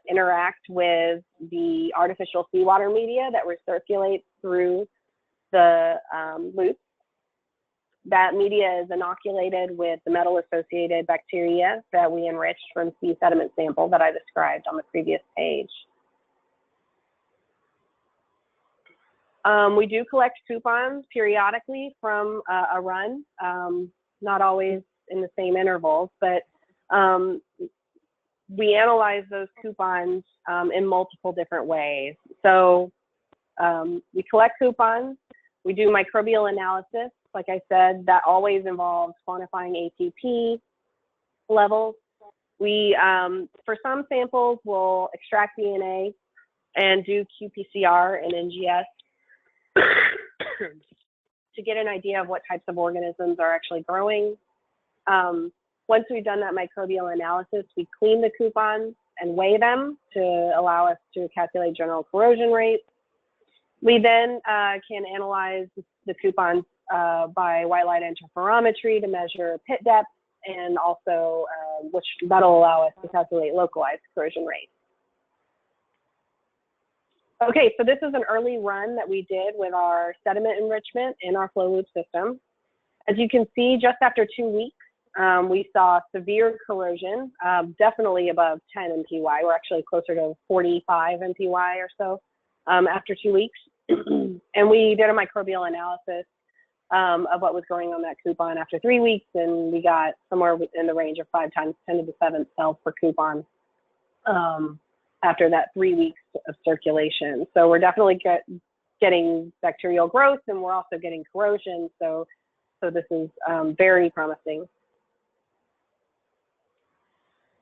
C: interact with the artificial seawater media that recirculates through the loop. That media is inoculated with the metal-associated bacteria that we enriched from sea sediment sample that I described on the previous page. We do collect coupons periodically from a run, not always in the same intervals, but we analyze those coupons in multiple different ways. So we collect coupons, we do microbial analysis. Like I said, that always involves quantifying ATP levels. We, for some samples, will extract DNA and do qPCR and NGS to get an idea of what types of organisms are actually growing. Once we've done that microbial analysis, we clean the coupons and weigh them to allow us to calculate general corrosion rates. We then can analyze the coupons by white light interferometry to measure pit depth, and also which that'll allow us to calculate localized corrosion rates. Okay, so this is an early run that we did with our sediment enrichment in our flow loop system. As you can see, just after 2 weeks, we saw severe corrosion, definitely above 10 MPY. We're actually closer to 45 MPY or so after 2 weeks. And we did a microbial analysis of what was going on that coupon after 3 weeks, and we got somewhere in the range of 5 times 10 to the 7th cells per coupon after that 3 weeks of circulation. So we're definitely getting bacterial growth, and we're also getting corrosion. So this is very promising.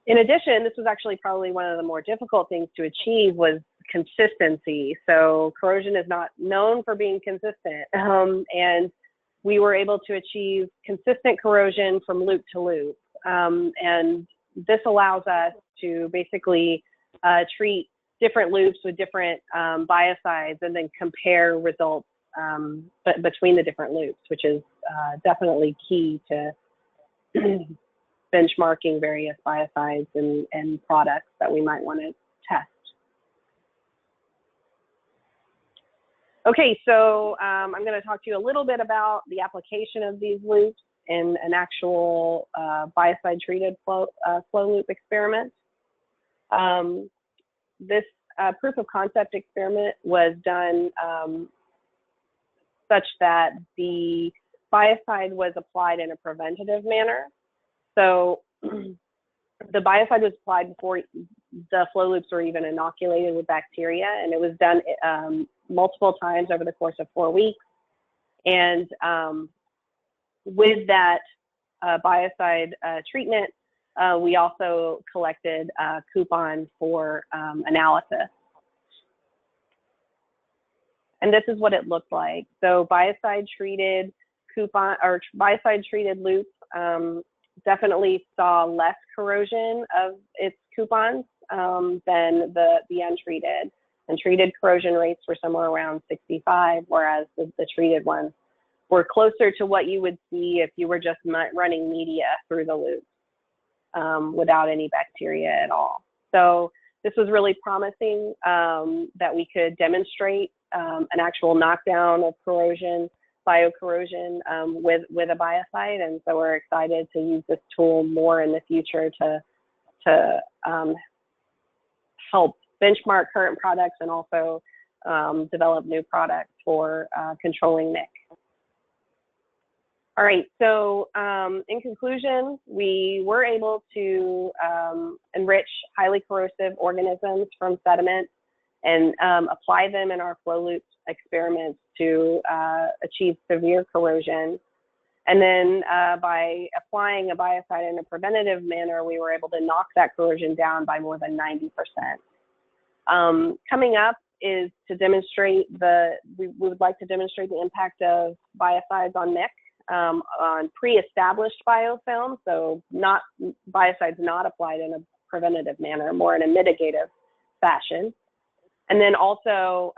C: In addition, this was actually probably one of the more difficult things to achieve was consistency. So corrosion is not known for being consistent, and we were able to achieve consistent corrosion from loop to loop. And this allows us to basically treat different loops with different biocides and then compare results between the different loops, which is definitely key to benchmarking various biocides and products that we might want to test. Okay, so I'm going to talk to you a little bit about the application of these loops in an actual biocide-treated flow loop experiment. This proof of concept experiment was done such that the biocide was applied in a preventative manner. So the biocide was applied before the flow loops were even inoculated with bacteria, and it was done multiple times over the course of 4 weeks. And with that biocide treatment, we also collected coupons for analysis. And this is what it looked like. So biocide treated coupon or biocide treated loop definitely saw less corrosion of its coupons than the untreated. and treated corrosion rates were somewhere around 65, whereas the treated ones were closer to what you would see if you were just running media through the loop without any bacteria at all. So this was really promising that we could demonstrate an actual knockdown of corrosion, biocorrosion with a biocide, and so we're excited to use this tool more in the future to help benchmark current products and also develop new products for controlling NIC. All right, so in conclusion, we were able to enrich highly corrosive organisms from sediments and apply them in our flow loop experiments to achieve severe corrosion. And then by applying a biocide in a preventative manner, we were able to knock that corrosion down by more than 90%. Coming up is to demonstrate we would like to demonstrate the impact of biocides on NIC. On pre-established biofilm, so not biocides not applied in a preventative manner, more in a mitigative fashion. And then also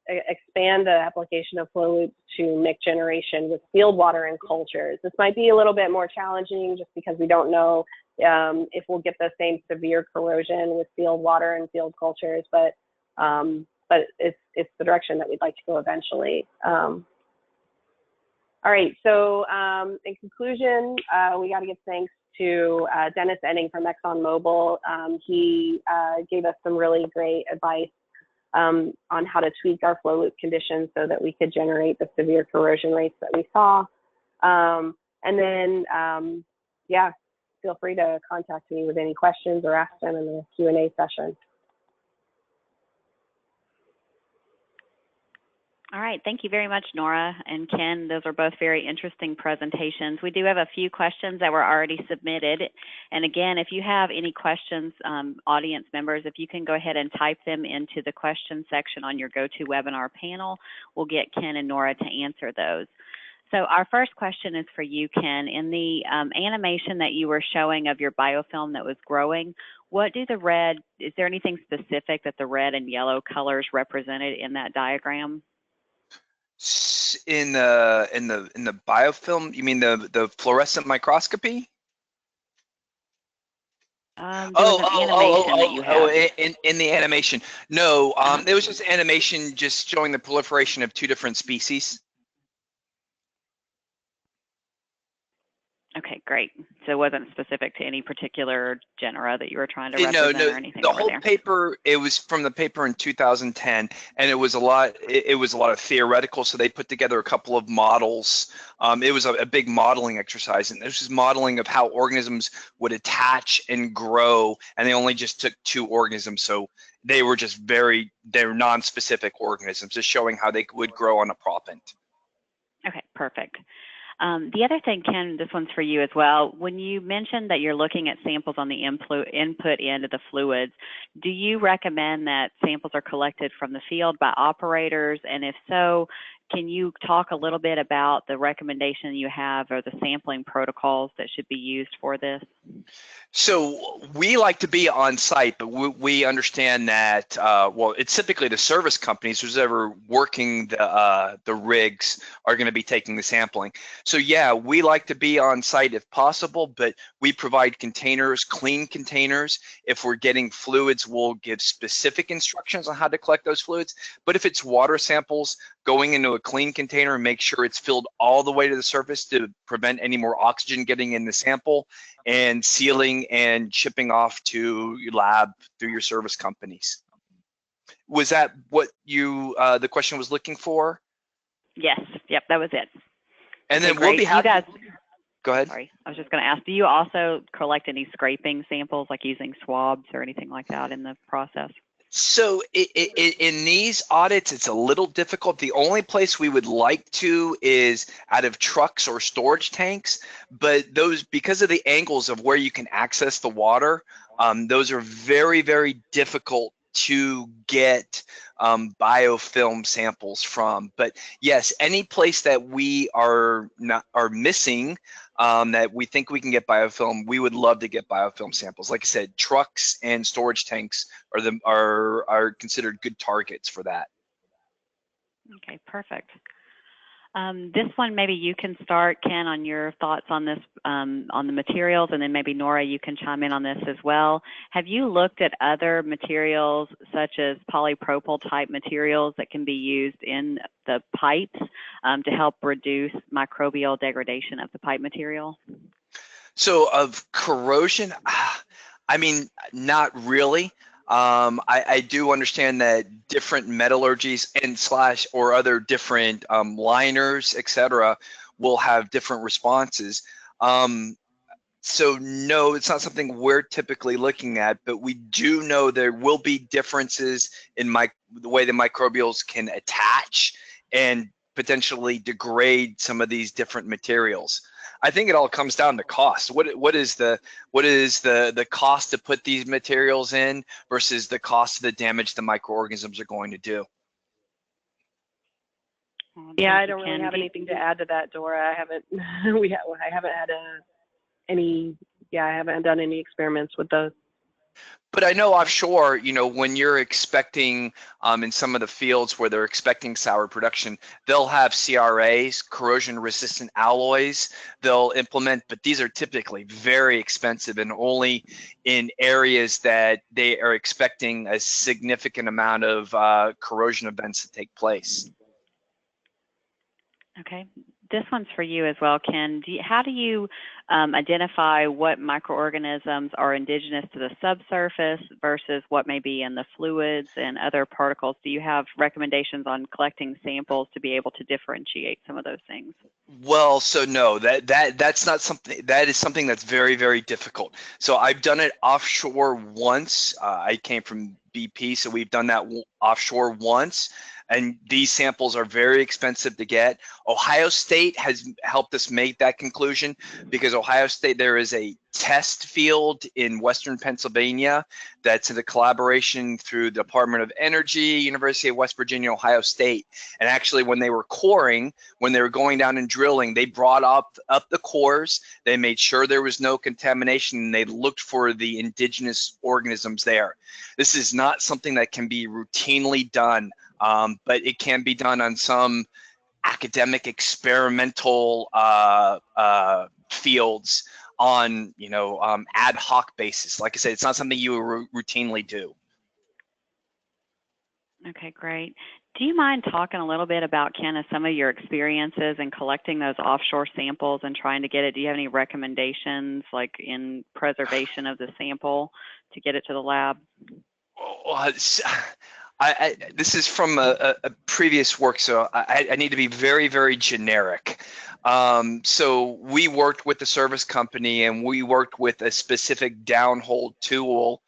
C: expand the application of flow loops to NIC generation with field water and cultures. This might be a little bit more challenging just because we don't know if we'll get the same severe corrosion with field water and field cultures, but it's the direction that we'd like to go eventually. All right, so in conclusion, we got to give thanks to Dennis Enning from ExxonMobil. He gave us some really great advice on how to tweak our flow loop conditions so that we could generate the severe corrosion rates that we saw. And then, yeah, feel free to contact me with any questions or ask them in the Q&A session.
A: All right, thank you very much, Nora and Ken. Those are both very interesting presentations. We do have a few questions that were already submitted. And again, if you have any questions, audience members, if you can go ahead and type them into the question section on your GoToWebinar panel, we'll get Ken and Nora to answer those. So our first question is for you, Ken. In the animation that you were showing of your biofilm that was growing, what do the red, is there anything specific that the red and yellow colors represented in that diagram?
B: In the biofilm, you mean the fluorescent microscopy?
A: There was an animation that you have.
B: In the animation. No, it was just animation just showing the proliferation of 2 different species.
A: Okay, great. So it wasn't specific to any particular genera that you were trying to represent or anything over there?
B: The whole paper, it was from the paper in 2010, and it was a lot of theoretical, so they put together a couple of models. It was a big modeling exercise, and this is modeling of how organisms would attach and grow, and they only just took 2 organisms, so they were just they're non-specific organisms, just showing how they would grow on a propant.
A: Okay, perfect. The other thing, Ken, this one's for you as well. When you mentioned that you're looking at samples on the input end of the fluids, do you recommend that samples are collected from the field by operators? And if so, can you talk a little bit about the recommendation you have or the sampling protocols that should be used for this?
B: So we like to be on site, but we understand that, well, it's typically the service companies who's ever working the rigs are going to be taking the sampling. So yeah, we like to be on site if possible, but we provide containers, clean containers. If we're getting fluids, we'll give specific instructions on how to collect those fluids. But if it's water samples, going into a clean container and make sure it's filled all the way to the surface to prevent any more oxygen getting in the sample, and sealing and shipping off to your lab through your service companies. Was that what you the question was looking for?
A: Yes, yep, that was it.
B: And
A: okay,
B: then we'll be happy. Go ahead.
A: Sorry, I was just going to ask, do you also collect any scraping samples, like using swabs or anything like that in the process?
B: So in these audits, it's a little difficult. The only place we would like to is out of trucks or storage tanks, but those, because of the angles of where you can access the water, those are very, very difficult to get biofilm samples from. But yes, any place that we are missing that we think we can get biofilm, we would love to get biofilm samples. Like I said, trucks and storage tanks are considered good targets for that.
A: Okay, perfect. This one, maybe you can start, Ken, on your thoughts on this, on the materials, and then maybe Nora, you can chime in on this as well. Have you looked at other materials such as polypropyl type materials that can be used in the pipes to help reduce microbial degradation of the pipe material?
B: So of corrosion, I mean, not really. I do understand that different metallurgies and or other different liners, etc., will have different responses. So no, it's not something we're typically looking at, but we do know there will be differences in the way the microbials can attach and potentially degrade some of these different materials. I think it all comes down to cost. What is the cost to put these materials in versus the cost of the damage the microorganisms are going to do?
C: Yeah, I don't really have anything to add to that, Dora. I haven't I haven't had I haven't done any experiments with those.
B: But I know offshore, you know, when you're expecting in some of the fields where they're expecting sour production, they'll have CRAs, corrosion resistant alloys, they'll implement, but these are typically very expensive and only in areas that they are expecting a significant amount of corrosion events to take place.
A: Okay, this one's for you as well, Ken. How do you identify what microorganisms are indigenous to the subsurface versus what may be in the fluids and other particles? Do you have recommendations on collecting samples to be able to differentiate some of those things?
B: Well, so no, that's not something, that is something that's very, very difficult. So I've done it offshore once. I came from BP, so we've done that offshore once. And these samples are very expensive to get. Ohio State has helped us make that conclusion because Ohio State, there is a test field in Western Pennsylvania that's in a collaboration through the Department of Energy, University of West Virginia, Ohio State. And actually when they were coring, when they were going down and drilling, they brought up the cores, they made sure there was no contamination, and they looked for the indigenous organisms there. This is not something that can be routinely done. But it can be done on some academic experimental fields on, you know, ad hoc basis. Like I said, it's not something you routinely do.
A: Okay, great. Do you mind talking a little bit about, Ken, some of your experiences in collecting those offshore samples and trying to get it? Do you have any recommendations, like in preservation of the sample to get it to the lab?
B: This is from a previous work, so I need to be very, very generic. So we worked with the service company, and we worked with a specific downhole tool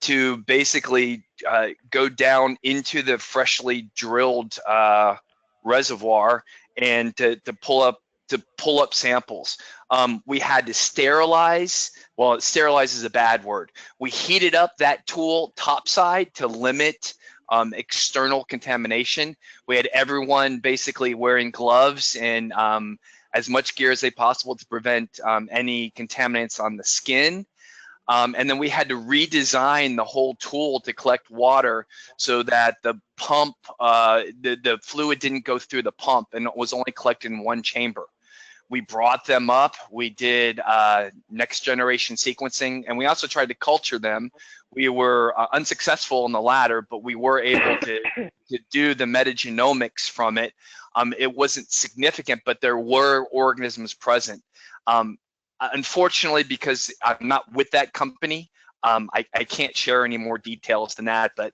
B: to basically go down into the freshly drilled reservoir and to pull up samples. We had to sterilize. Well, sterilize is a bad word. We heated up that tool topside to limit external contamination. We had everyone basically wearing gloves and as much gear as they possible to prevent any contaminants on the skin. And then we had to redesign the whole tool to collect water so that the pump, the fluid didn't go through the pump and it was only collected in one chamber. We brought them up, we did next generation sequencing, and we also tried to culture them. We were unsuccessful in the latter, but we were able to do the metagenomics from it. It wasn't significant, but there were organisms present. Unfortunately, because I'm not with that company, I can't share any more details than that, but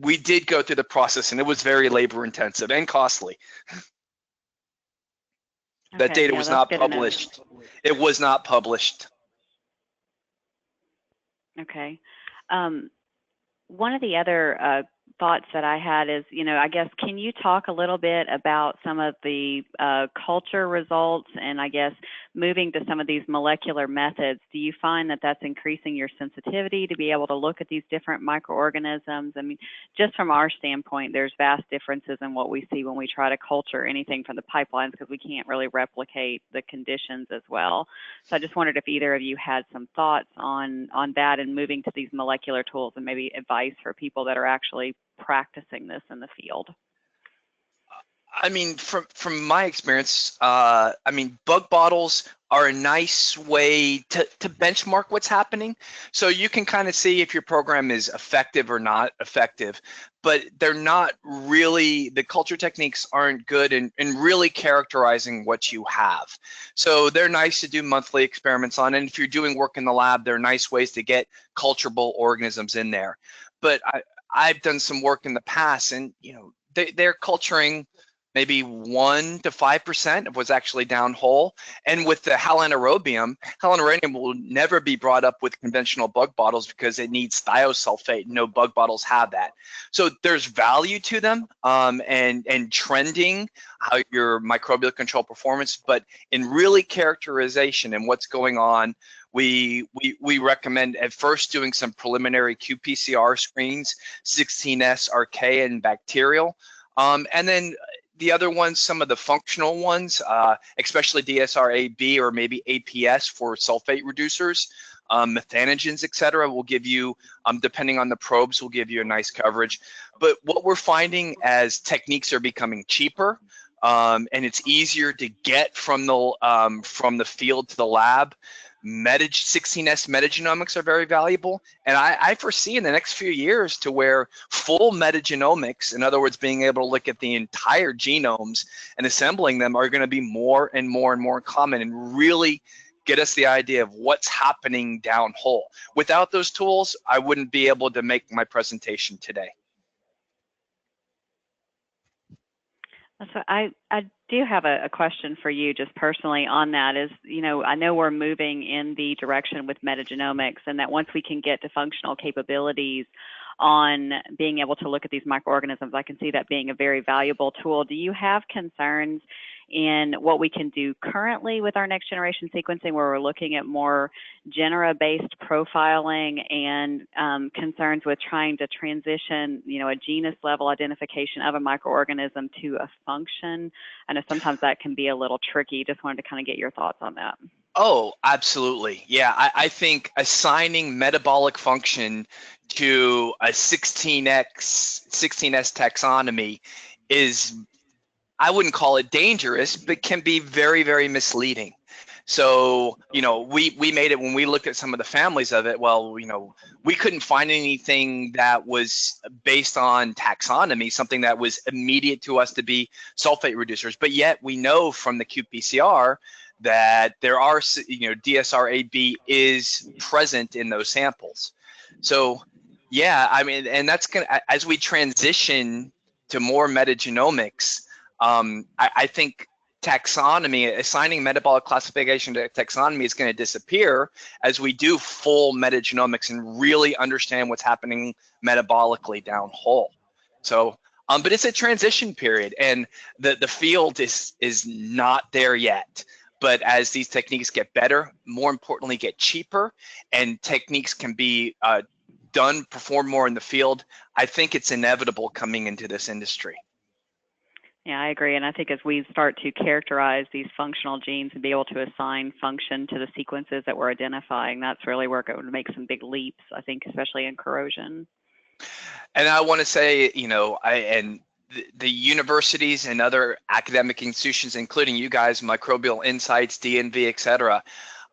B: we did go through the process, and it was very labor intensive and costly. That data was not published. It was not published. Okay.
A: One of the other thoughts that I had is, you know, I guess, can you talk a little bit about some of the culture results and I guess moving to some of these molecular methods, do you find that that's increasing your sensitivity to be able to look at these different microorganisms? I mean, just from our standpoint, there's vast differences in what we see when we try to culture anything from the pipelines because we can't really replicate the conditions as well. So I just wondered if either of you had some thoughts on that and moving to these molecular tools and maybe advice for people that are actually practicing this in the field.
B: I mean, from my experience, I mean, bug bottles are a nice way to benchmark what's happening. So you can kind of see if your program is effective or not effective, but they're not really, the culture techniques aren't good in really characterizing what you have. So they're nice to do monthly experiments on, and if you're doing work in the lab, they're nice ways to get culturable organisms in there. But I've done some work in the past, and you know, they're culturing maybe 1 to 5% of what's actually downhole. And with the halanaerobium will never be brought up with conventional bug bottles because it needs thiosulfate. No bug bottles have that. So there's value to them and trending how your microbial control performance, but in really characterization and what's going on, we recommend at first doing some preliminary qPCR screens, 16S, archaea, and bacterial. And then the other ones, some of the functional ones, especially DSR-AB or maybe APS for sulfate reducers, methanogens, et cetera, will give you, depending on the probes, will give you a nice coverage. But what we're finding as techniques are becoming cheaper, and it's easier to get from the field to the lab, 16S metagenomics are very valuable, and I foresee in the next few years to where full metagenomics, in other words, being able to look at the entire genomes and assembling them, are going to be more and more and more common and really get us the idea of what's happening downhole. Without those tools, I wouldn't be able to make my presentation today.
A: So I do have a question for you just personally on that is, you know, I know we're moving in the direction with metagenomics and that once we can get to functional capabilities on being able to look at these microorganisms, I can see that being a very valuable tool. Do you have concerns in what we can do currently with our next generation sequencing where we're looking at more genera-based profiling and concerns with trying to transition, you know, a genus level identification of a microorganism to a function? I know sometimes that can be a little tricky. Just wanted to kind of get your thoughts on that.
B: Oh, absolutely. Yeah, I think assigning metabolic function to a 16S taxonomy is, I wouldn't call it dangerous, but can be very, very misleading. So, you know, we made it when we looked at some of the families of it. Well, you know, we couldn't find anything that was based on taxonomy, something that was immediate to us to be sulfate reducers. But yet we know from the qPCR that there are, you know, DSR-AB is present in those samples. So, yeah, I mean, and that's going to, as we transition to more metagenomics, I think taxonomy, assigning metabolic classification to taxonomy is going to disappear as we do full metagenomics and really understand what's happening metabolically downhole. So, but it's a transition period, and the field is not there yet. But as these techniques get better, more importantly, get cheaper, and techniques can be performed more in the field, I think it's inevitable coming into this industry.
A: Yeah, I agree. And I think as we start to characterize these functional genes and be able to assign function to the sequences that we're identifying, that's really where it would make some big leaps, I think, especially in corrosion.
B: And I want to say, you know, the universities and other academic institutions, including you guys, Microbial Insights, DNV, et cetera,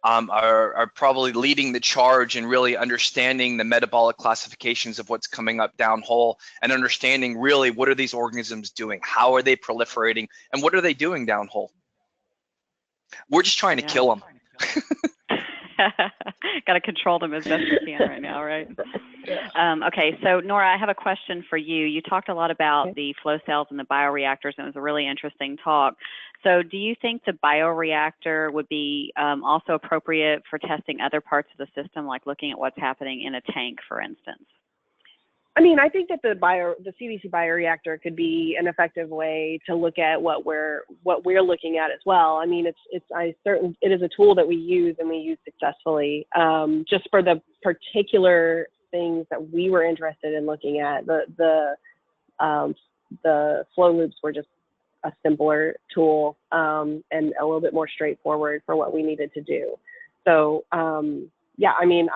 B: are probably leading the charge in really understanding the metabolic classifications of what's coming up downhole and understanding really what are these organisms doing, how are they proliferating, and what are they doing downhole. We're just trying to kill them.
A: Got to control them as best we can right now, right? Okay, so Nora, I have a question for you. You talked a lot about the flow cells and the bioreactors, and it was a really interesting talk. So do you think the bioreactor would be also appropriate for testing other parts of the system, like looking at what's happening in a tank, for instance?
C: mean, I think that the CDC bioreactor could be an effective way to look at what we're looking at as well. I mean, it is a tool that we use and we use successfully. Just for the particular things that we were interested in looking at, the flow loops were just a simpler tool and a little bit more straightforward for what we needed to do. So yeah, I mean,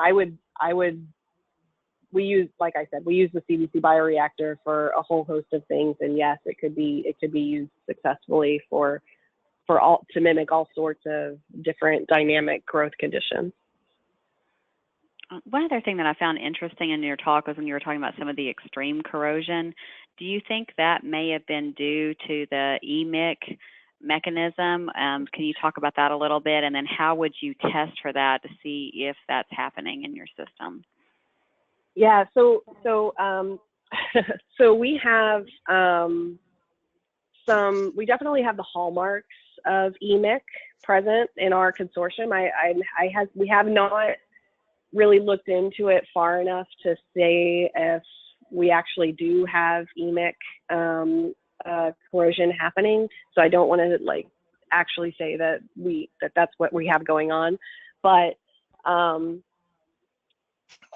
C: we use, like I said, we use the CDC bioreactor for a whole host of things, and yes, it could be used successfully to mimic all sorts of different dynamic growth conditions.
A: One other thing that I found interesting in your talk was when you were talking about some of the extreme corrosion. Do you think that may have been due to the EMIC mechanism? Can you talk about that a little bit, and then how would you test for that to see if that's happening in your system?
C: Yeah, so so we have we definitely have the hallmarks of EMIC present in our consortium. We have not really looked into it far enough to say if we actually do have EMIC corrosion happening. So I don't want to actually say that that's what we have going on, but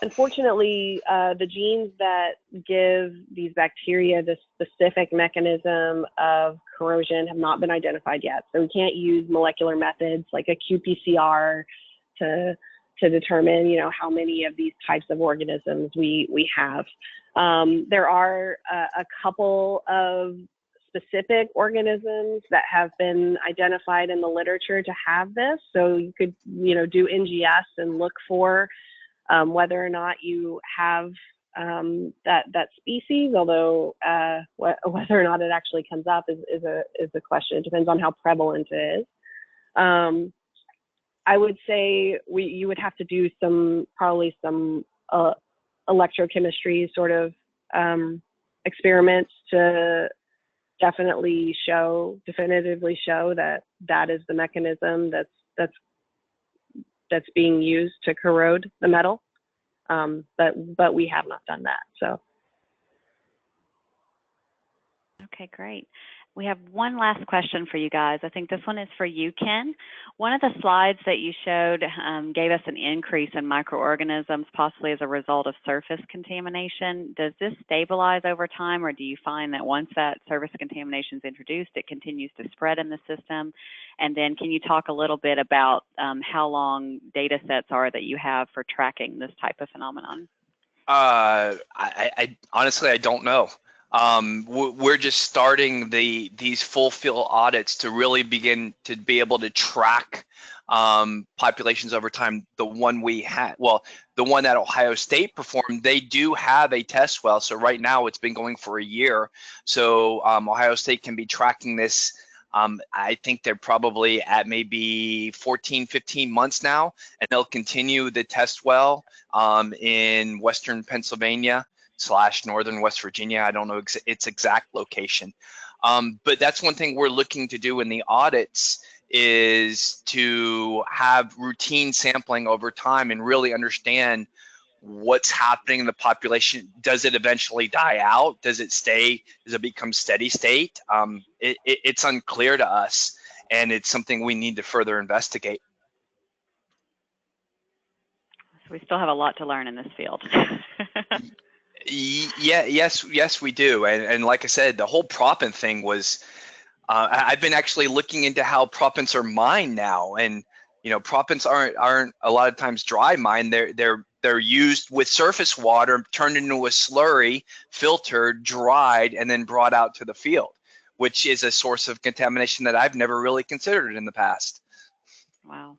C: unfortunately, the genes that give these bacteria the specific mechanism of corrosion have not been identified yet. So we can't use molecular methods like a qPCR to determine, how many of these types of organisms we have. There are a couple of specific organisms that have been identified in the literature to have this. So you could, do NGS and look for whether or not you have that species, although whether or not it actually comes up is a question. It depends on how prevalent it is. I would say you would have to do probably some electrochemistry sort of experiments to definitively show that is the mechanism that's being used to corrode the metal, but we have not done that. So.
A: Okay, great. We have one last question for you guys. I think this one is for you, Ken. One of the slides that you showed gave us an increase in microorganisms, possibly as a result of surface contamination. Does this stabilize over time, or do you find that once that surface contamination is introduced, it continues to spread in the system? And then can you talk a little bit about how long data sets are that you have for tracking this type of phenomenon?
B: I honestly, I don't know. We're just starting these full field audits to really begin to be able to track populations over time. The one we had, the one that Ohio State performed, they do have a test well. So right now it's been going for a year. So Ohio State can be tracking this. I think they're probably at maybe 14, 15 months now, and they'll continue the test well in Western Pennsylvania / Northern West Virginia. I don't know its exact location. But that's one thing we're looking to do in the audits, is to have routine sampling over time and really understand what's happening in the population. Does it eventually die out? Does it stay? Does it become steady state? It's unclear to us, and it's something we need to further investigate.
A: So we still have a lot to learn in this field.
B: Yes, we do. And like I said, the whole propant thing was, I've been actually looking into how propants are mined now, and propants aren't a lot of times dry mined. They're used with surface water, turned into a slurry, filtered, dried, and then brought out to the field, which is a source of contamination that I've never really considered in the past.
A: Wow.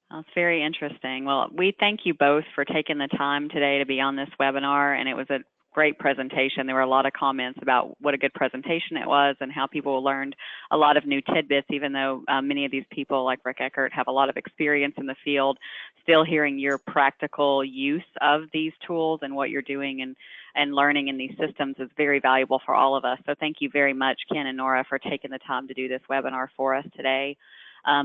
A: That's very interesting. Well, we thank you both for taking the time today to be on this webinar, and it was a great presentation. There were a lot of comments about what a good presentation it was and how people learned a lot of new tidbits, even though many of these people like Rick Eckert have a lot of experience in the field. Still hearing your practical use of these tools and what you're doing and learning in these systems is very valuable for all of us. So thank you very much, Ken and Nora, for taking the time to do this webinar for us today.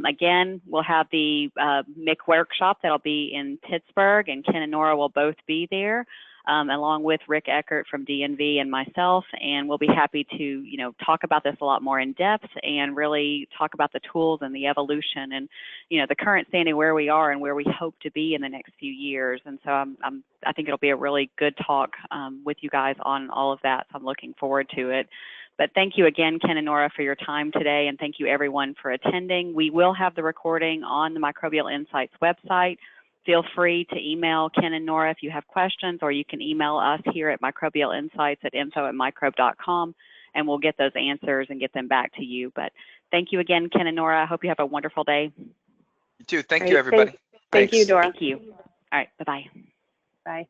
A: Again, we'll have the MIC workshop that'll be in Pittsburgh, and Ken and Nora will both be there. along with Rick Eckert from DNV and myself, and we'll be happy to, talk about this a lot more in depth and really talk about the tools and the evolution and, the current standing where we are and where we hope to be in the next few years. And so I think it'll be a really good talk with you guys on all of that. So I'm looking forward to it. But thank you again, Ken and Nora, for your time today, and thank you everyone for attending. We will have the recording on the Microbial Insights website. Feel free to email Ken and Nora if you have questions, or you can email us here at Microbial Insights at info@microbe.com, and we'll get those answers and get them back to you. But thank you again, Ken and Nora. I hope you have a wonderful day.
B: You too. Thank you, everybody.
C: Thank you, Dora.
A: Thank you. All right. Bye-bye.
C: Bye.